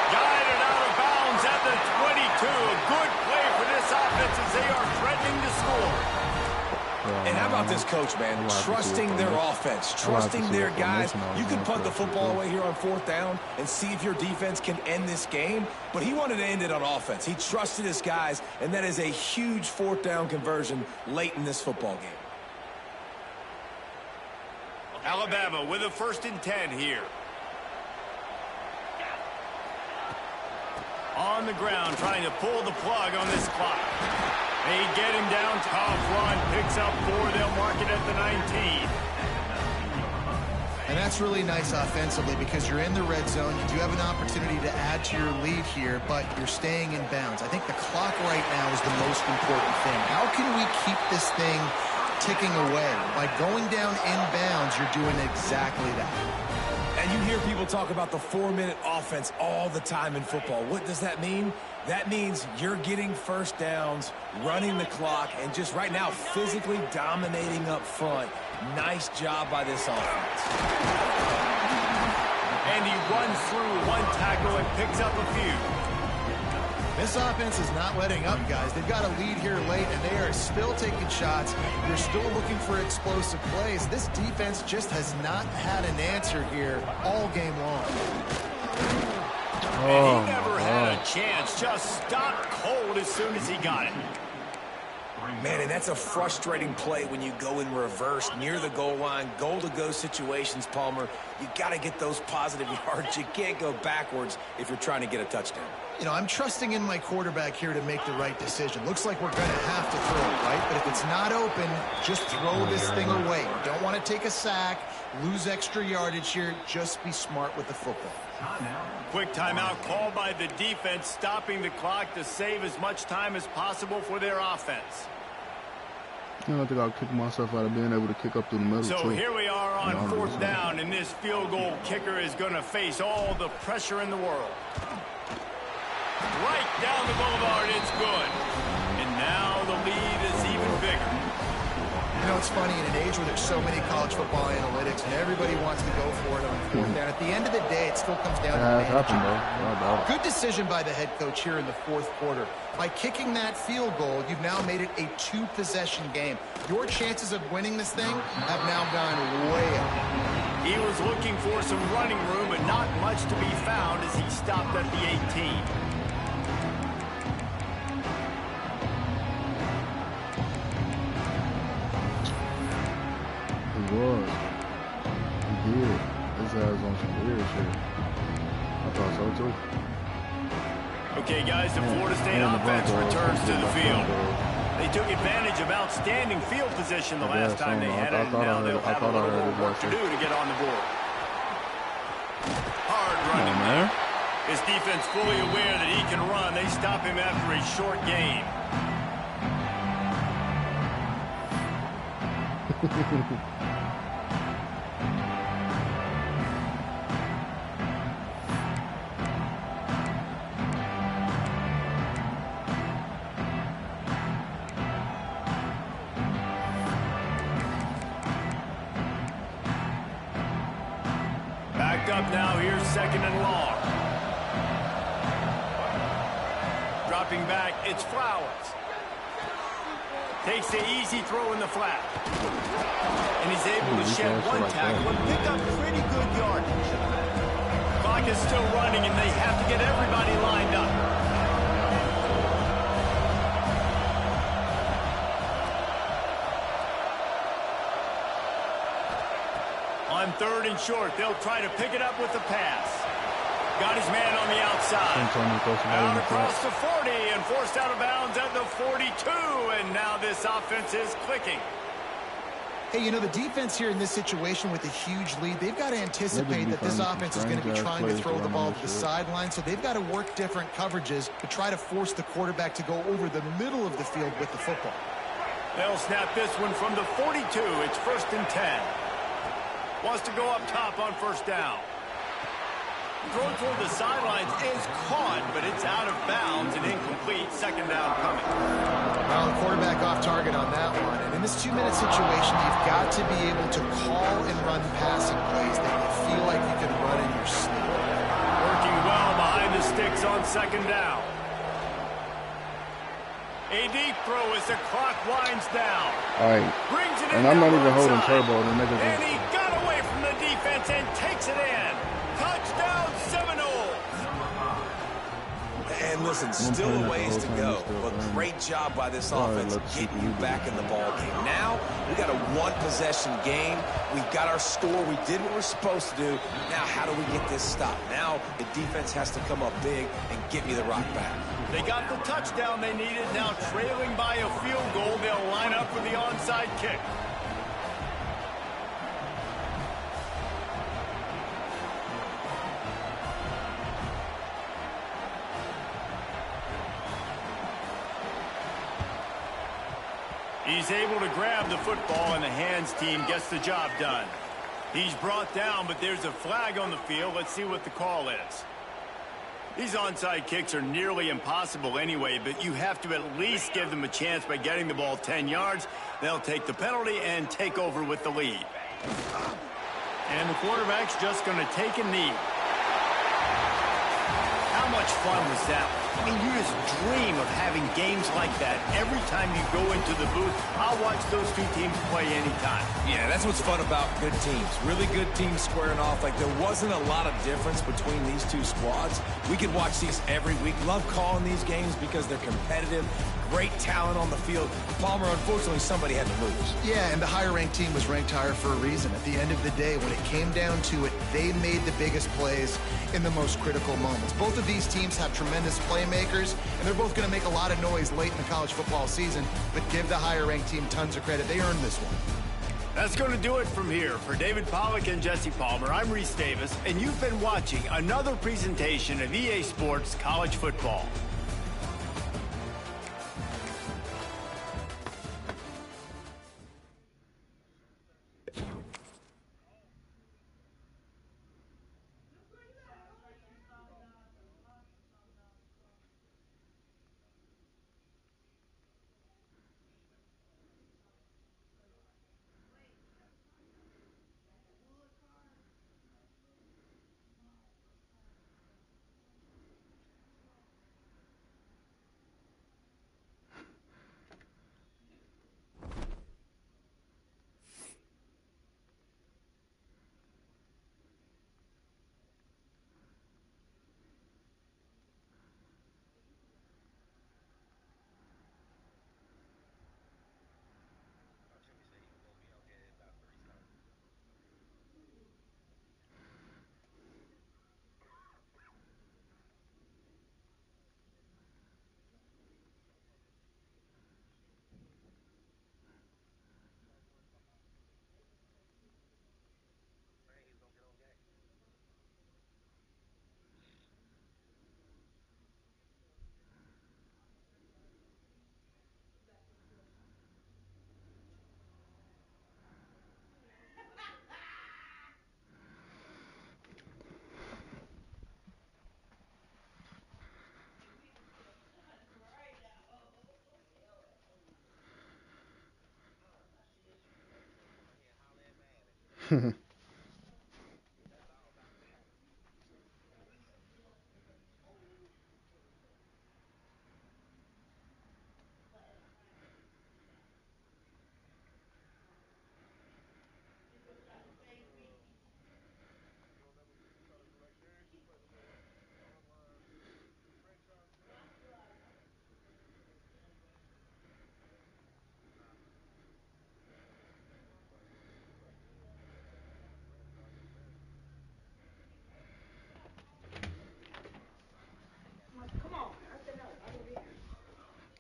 Guided out of bounds at the 22. A good play for this offense as they are threatening to score. And how about this coach, man? Trusting their offense, trusting their guys. You can punt the football away here on fourth down and see if your defense can end this game, but he wanted to end it on offense. He trusted his guys, and that is a huge fourth down conversion late in this football game. Alabama with a 1st and 10 here. On the ground, trying to pull the plug on this clock. They get him down, tough run, picks up 4, they'll mark it at the 19. And that's really nice offensively because you're in the red zone. You do have an opportunity to add to your lead here, but you're staying in bounds. I think the clock right now is the most important thing. How can we keep this thing ticking away? By going down in bounds, you're doing exactly that. And you hear people talk about the 4-minute offense all the time in football. What does that mean? That means you're getting first downs, running the clock, and just right now physically dominating up front. Nice job by this offense. And he runs through one tackle and picks up a few. This offense is not letting up, guys. They've got a lead here late, and they are still taking shots. You're still looking for explosive plays. This defense just has not had an answer here all game long. And he never had a chance. Just stopped cold as soon as he got it. Man, and that's a frustrating play when you go in reverse near the goal line, goal-to-go situations, Palmer. You got to get those positive yards. You can't go backwards if you're trying to get a touchdown. You know, I'm trusting in my quarterback here to make the right decision. Looks like we're going to have to throw it, right? But if it's not open, just throw this thing away. You don't want to take a sack, lose extra yardage here. Just be smart with the football. Quick timeout called by the defense, stopping the clock to save as much time as possible for their offense. You know, I think I'll kick myself out of being able to kick up through the middle, So too. here we are on fourth down, and this field goal kicker is going to face all the pressure in the world. Right down the boulevard, it's good. And now the lead is even bigger. You know, it's funny, in an age where there's so many college football analytics and everybody wants to go for it on fourth down, at the end of the day, it still comes down to management. Good decision by the head coach here in the fourth quarter. By kicking that field goal, you've now made it a 2-possession game. Your chances of winning this thing have now gone way up. He was looking for some running room, but not much to be found as he stopped at the 18. He was. He did. His ass on some weird shit. I thought so, too. Okay, guys, the Florida State offense returns to the field. They took advantage of outstanding field position the last time they had it, and now they'll have a little more work to do to get on the board. Hard running there. His defense fully aware that he can run. They stop him after a short game. Backed up now, here's second and long. Dropping back, it's Flowers. Takes the easy throw in the flat. And he's able to shed one tackle and pick up pretty good yardage. Clock is still running, and they have to get everybody lined up. On third and short, they'll try to pick it up with the pass. Got his man on the outside. Out across the 40 and forced out of bounds at the 42. And now this offense is clicking. Hey, you know, the defense here in this situation with a huge lead, they've got to anticipate that this offense is going to be trying to throw the ball to the sideline, so they've got to work different coverages to try to force the quarterback to go over the middle of the field with the football. They'll snap this one from the 42. It's first and 10. Wants to go up top on first down. Throw toward the sidelines is caught, but it's out of bounds and incomplete. Second down coming. Well, the quarterback off target on that one. And in this 2-minute situation, you've got to be able to call and run passing plays that you feel like you can run in your sleep. Working well behind the sticks on second down. A deep throw as the clock winds down. All right. Brings it in. And I'm not even holding outside. turbo. And he got away from the defense and takes it in. Touchdown, Seminoles. And listen, still a ways to go, but great job by this offense getting you back in the ball game. Now, we got a one-possession game. We've got our score. We did what we're supposed to do. Now, how do we get this stopped? Now, the defense has to come up big and get me the rock back. They got the touchdown they needed. Now trailing by a field goal, they'll line up for the onside kick. He's able to grab the football, and the hands team gets the job done. He's brought down, but there's a flag on the field. Let's see what the call is. These onside kicks are nearly impossible anyway, but you have to at least give them a chance by getting the ball 10 yards. They'll take the penalty and take over with the lead. And the quarterback's just going to take a knee. How much fun was that? I mean, you just dream of having games like that every time you go into the booth. I'll watch those two teams play anytime. Yeah, that's what's fun about good teams. Really good teams squaring off. Like, there wasn't a lot of difference between these two squads. We could watch these every week. Love calling these games because they're competitive. Great talent on the field. Palmer, unfortunately, somebody had to lose. Yeah, and the higher-ranked team was ranked higher for a reason. At the end of the day, when it came down to it, they made the biggest plays in the most critical moments. Both of these teams have tremendous playmakers, and they're both going to make a lot of noise late in the college football season, but give the higher-ranked team tons of credit. They earned this one. That's going to do it from here. For David Pollack and Jesse Palmer, I'm Reese Davis, and you've been watching another presentation of EA Sports College Football.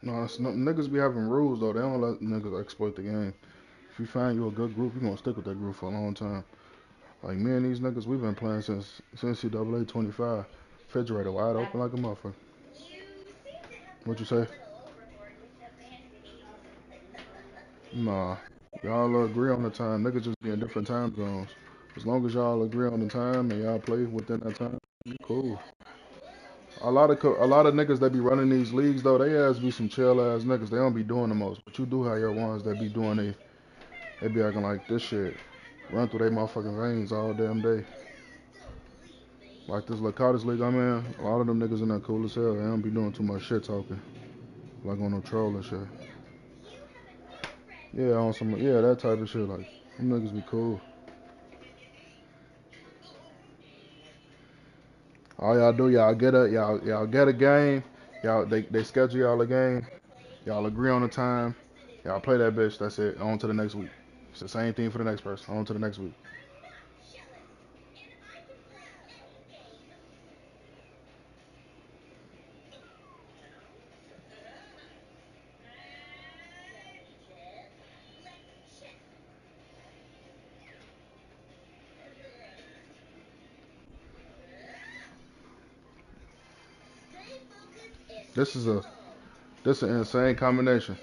No, niggas be having rules though. They don't let niggas exploit the game. If you find you a good group, you gonna stick with that group for a long time. Like me and these niggas, we've been playing since NCAA 25. Refrigerator wide open like a motherfucker. What you say? Nah, y'all agree on the time. Niggas just be in different time zones. As long as y'all agree on the time and y'all play within that time, you cool. A lot of niggas that be running these leagues though, they ass be some chill ass niggas. They don't be doing the most. But you do have your ones that be doing they be acting like this shit run through their motherfucking veins all damn day. Like this Lacotta's league I'm in, a lot of them niggas in there cool as hell. They don't be doing too much shit talking. Like on no troll and shit. Yeah, on some that type of shit. Like them niggas be cool. All y'all do, y'all get a game. They schedule y'all a game. Y'all agree on the time. Y'all play that bitch. That's it. On to the next week. It's the same thing for the next person. On to the next week. This is an insane combination.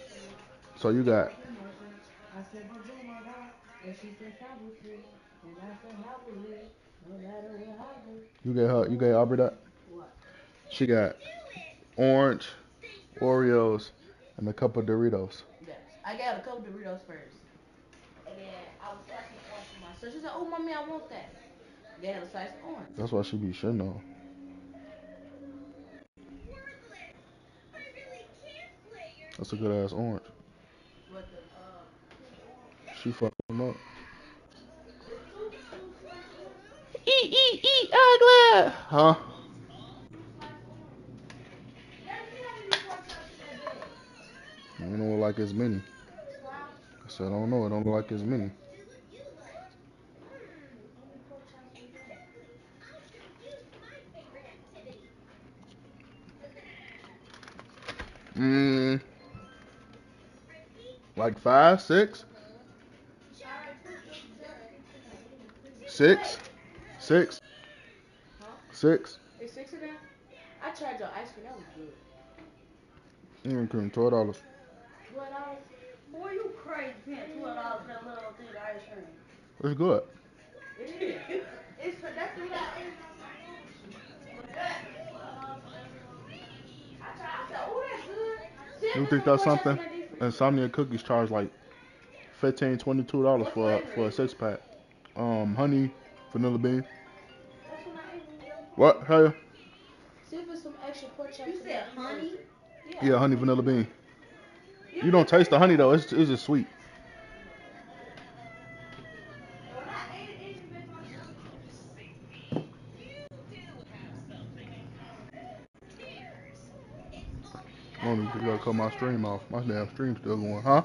So you got You gave Aubrey that? She got orange, Oreos, and a couple Doritos. I got a couple Doritos first. And then I was asking orange for my sister. She said, "Oh, mommy, I want that." Gave her a slice of orange. That's why she be shitting on. That's a good ass orange. What the She fucking them up. ugly. Huh? I don't know like as many. I said I don't know. I don't like as many. Mm, like 5, 6, 6, 6, Huh? 6. It's 6 of them. I tried your ice cream. That was good. $12. $12. Boy, you crazy paying $12 for that little thing of ice cream. It's good. It is. That's the little thing. But that $12 for that little. I tried. I said, "Oh, that's good." See if You there's think some that's pork chops in something? that deep freeze. Insomnia cookies charge like $15, $22 What flavor for a is it? 6-pack. Honey, vanilla bean. That's what I ate when we was on the What? phone. Hey? See if there's some extra pork chops. You said honey? Yeah, Yeah, honey honey vanilla bean. vanilla. You You didn't don't even taste taste the the honey though. honey. It's just sweet. When I ate it, it didn't make my stomach hurt. I don't even gotta cut my stream off. My damn stream's still going, huh?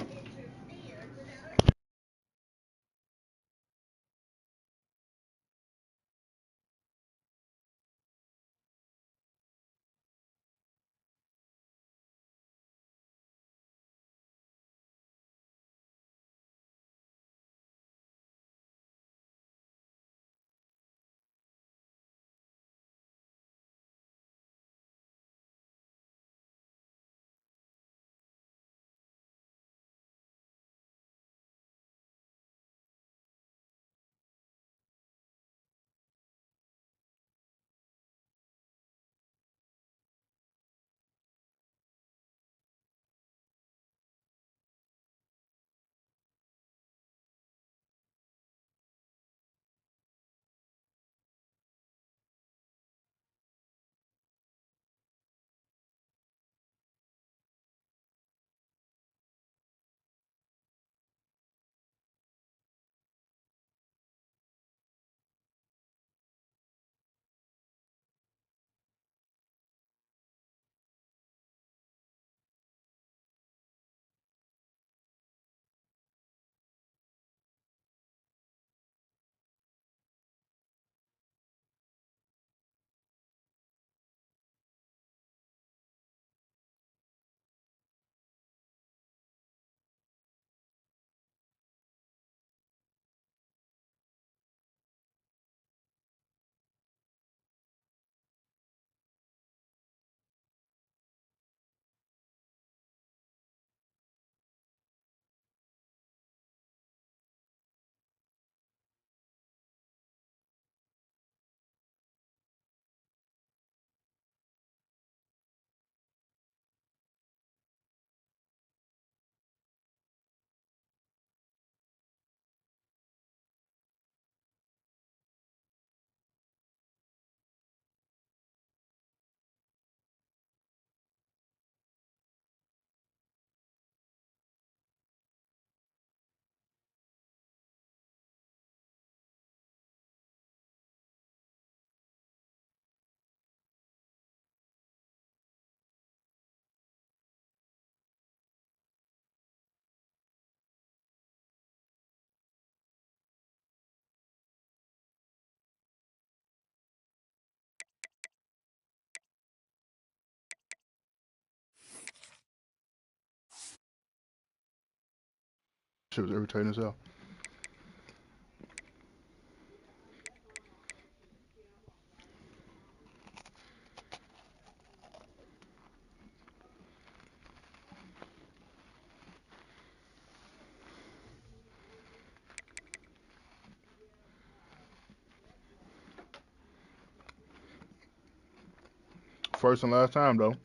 Shit was irritating as hell. first and last time, though.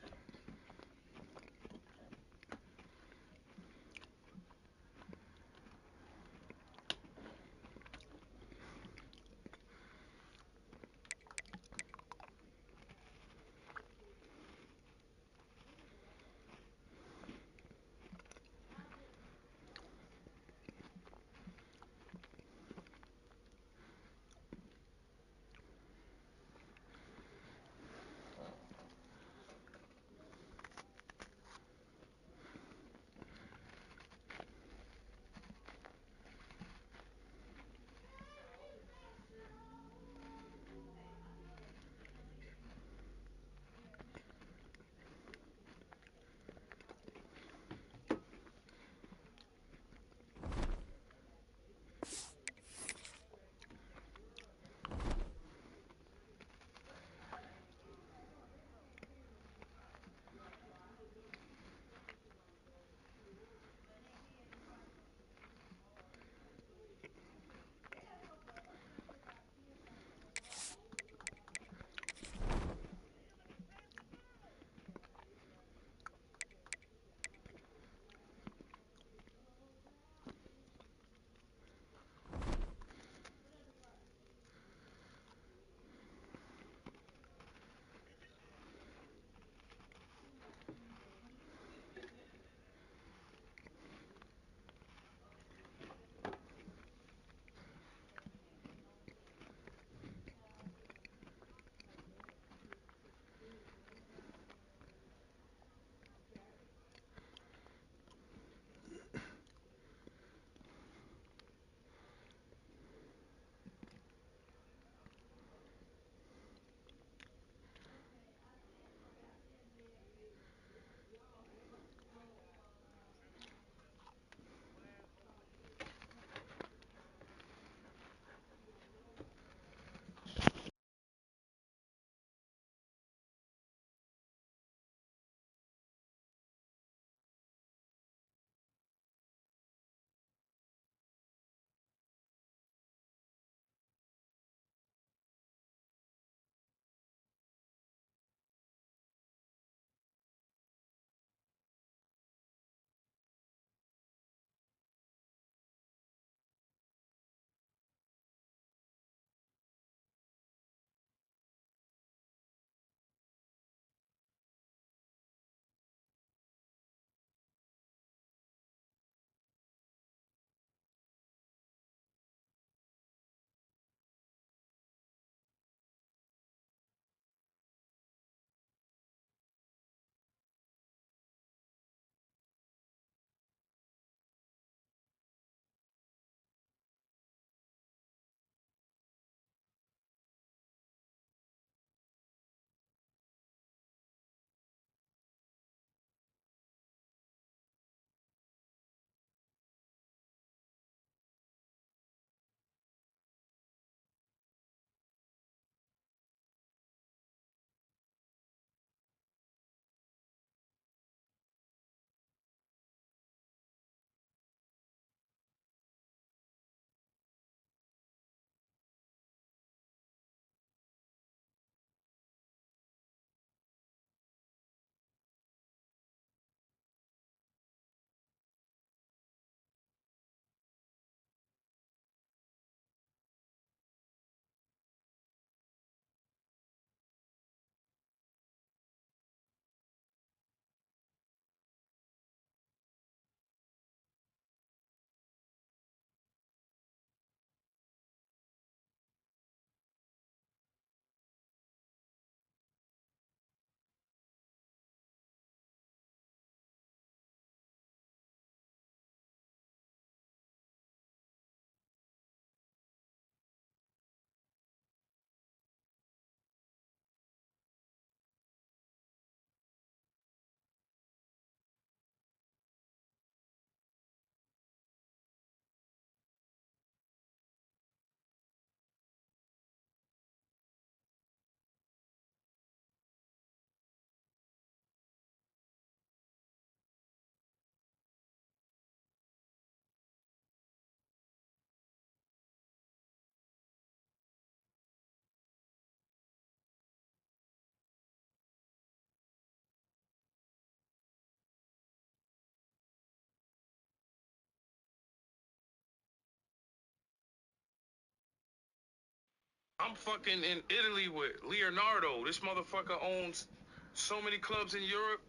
I'm fucking in Italy with Leonardo. This motherfucker owns so many clubs in Europe.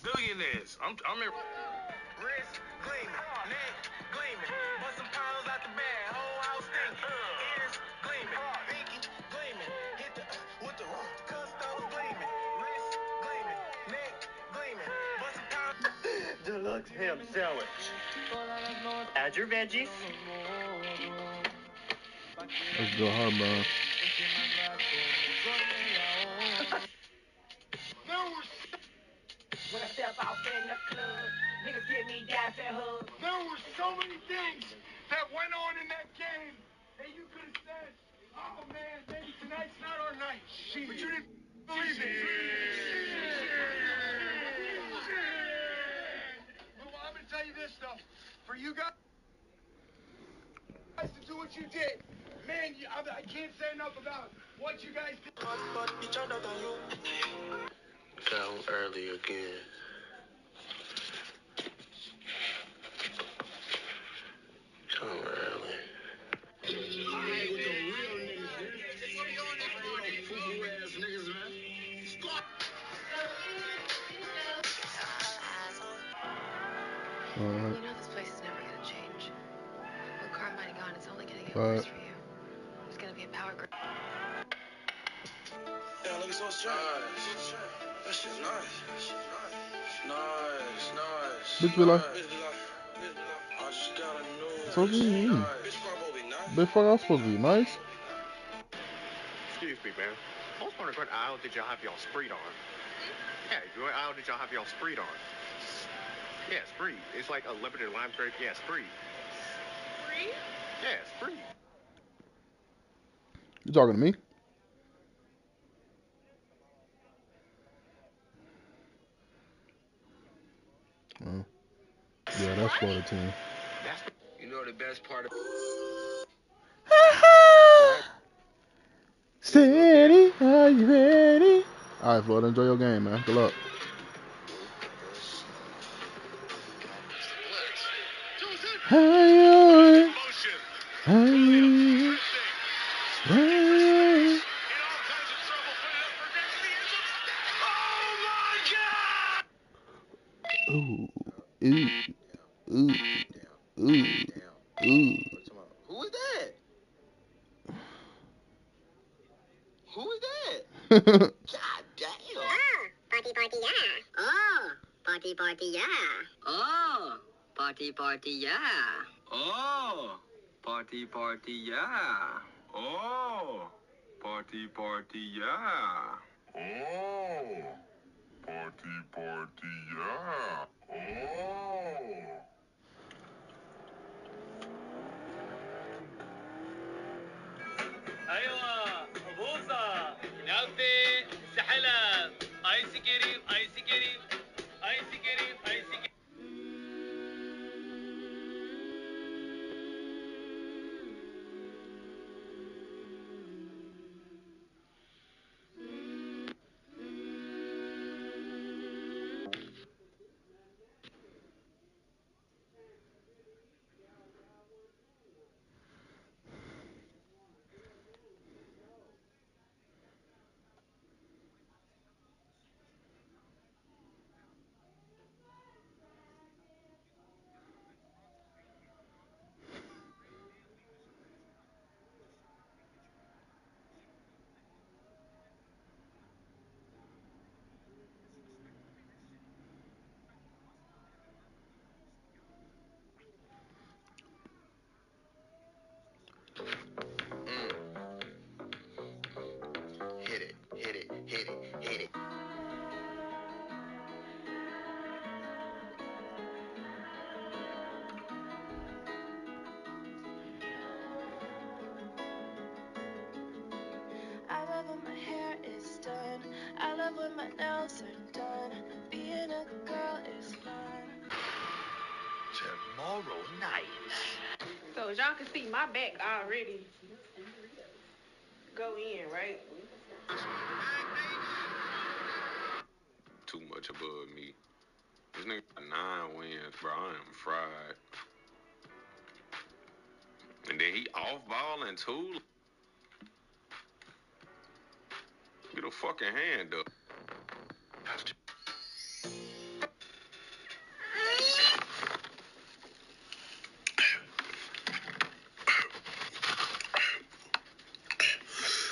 Billionaires. I'm in. Wrist gleaming, neck gleaming, bust some pounds out the bag, whole house stinking. Ears gleaming, pinky gleaming, hit the with the customs gleaming, wrist gleaming, neck gleaming, bust some pounds. Deluxe ham sandwich. Add your veggies. Let's go hard, bro. When I step out in the club, niggas give me gas and hugs. There were so many things that went on in that game that you could have said, oh man, maybe tonight's not our night. But you didn't believe it. Well, I'm going to tell you this, though. For you guys to do what you did, man, I can't say enough about what you guys did. Down early again. Come early. All right. You know this place is never gonna change. With Carmine gone, it's only gonna get All right. worse for you. There's gonna be a power grab. Yeah, look, it's so straight. That shit's nice. Nice. Bitch be like, I just got a new. so what do you mean? Bitch probably nice. Bitch, fuck, I'm supposed to be nice. Excuse me, man. I was wondering what aisle did y'all have y'all spree on? Yeah, what aisle did y'all have y'all spree on? Yeah, spree. It's like a limited lime grape. Yeah, spree. Spree? Yeah, spree. You talking to me? Oh. Yeah, that's for the team. You know the best part of Steady, are you ready? All right, Florida, enjoy your game, man. Good luck. How you? How you? Ooh, ooh, ooh, ooh, ooh. Who is that? Who is that? God damn. Party, party, yeah. Oh, party, party, yeah. Oh, party, party, yeah. Oh, party, party, yeah. Oh, party, party, yeah. Oh, party, party, yeah. Oh. ايوه بوظه نوتي سحلب ايس كريم ايس كريم ايس كريم ايس كريم. Hit it, hit it, hit it, hit it. I love when my hair is done. I love when my nails are done. Being a girl is fun. Tomorrow night. So as y'all can see, my back already go in, right? Too much above me. This nigga got 9 wins, bro. I am fried. And then he off balling too. fucking hand up.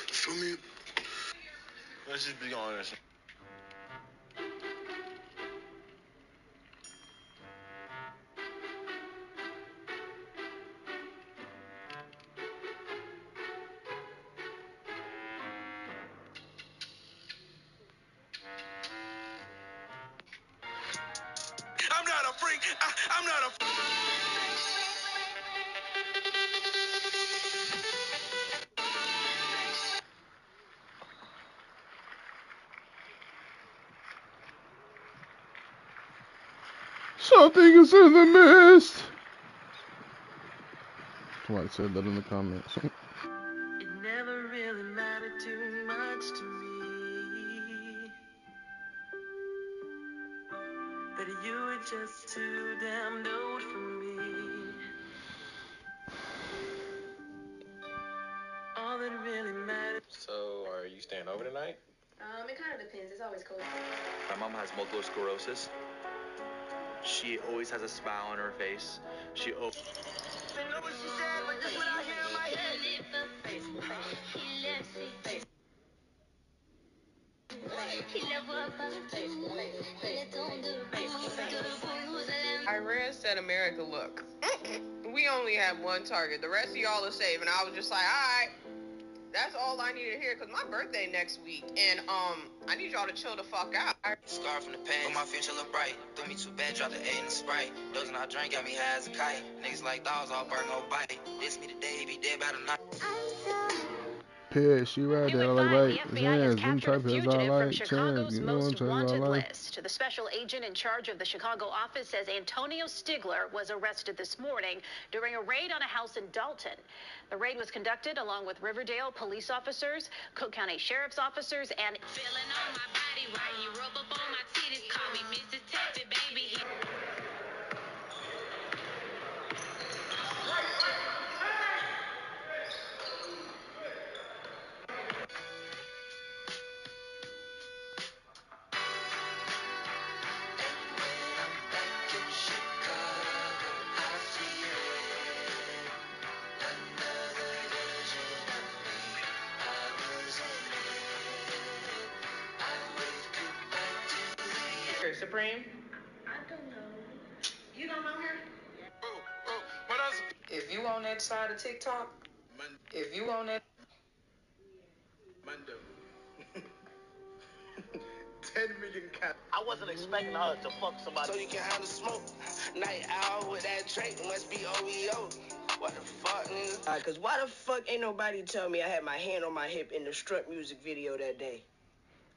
Feel me? Let's just be honest. I'm not a freak. I'm not a freak. Something is in the mist. Somebody said that in the comments. It never really mattered too much to me. But you were just too damn old for me. All that really mattered. So, are you staying over tonight? It kind of depends. It's always cold. My mom has multiple sclerosis. She always has a smile on her face. She always... I know what she said, but this what I hear in my head. Iran said, America, look, we only have one target. The rest of y'all are safe. And I was just like, all right. That's all I need to hear, because my birthday next week, and I need y'all to chill the fuck out. Scar from the past, but my future look bright. Threw me too bad, dropped the A in the Sprite. Dozing I drink, got me high as a kite. Niggas like dogs, all bark, no bite. This me today, be dead by the night. Piss, she right there, like chance, them type of I like chance, you know what I'm saying? I like. The special agent in charge of the Chicago office says Antonio Stigler was arrested this morning during a raid on a house in Dalton. The raid was conducted along with Riverdale police officers, Cook County Sheriff's officers, and feeling on my body while he rub up on my titties, call me Mrs. Teffy, baby. Supreme? I don't know. You don't know her? What else? If you on that side of TikTok, if you on that... Mando. 10 million cats. I wasn't expecting her to fuck somebody. So you can handle smoke. Night owl with that Drake must be OEO. What the fuck, nigga? Cause why the fuck ain't nobody tell me I had my hand on my hip in the Strut music video that day?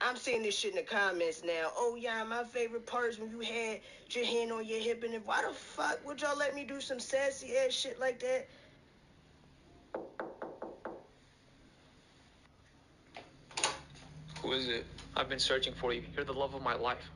I'm seeing this shit in the comments now. Oh yeah, my favorite part is when you had your hand on your hip, and if why the fuck would y'all let me do some sassy ass shit like that? Who is it? I've been searching for you. You're the love of my life.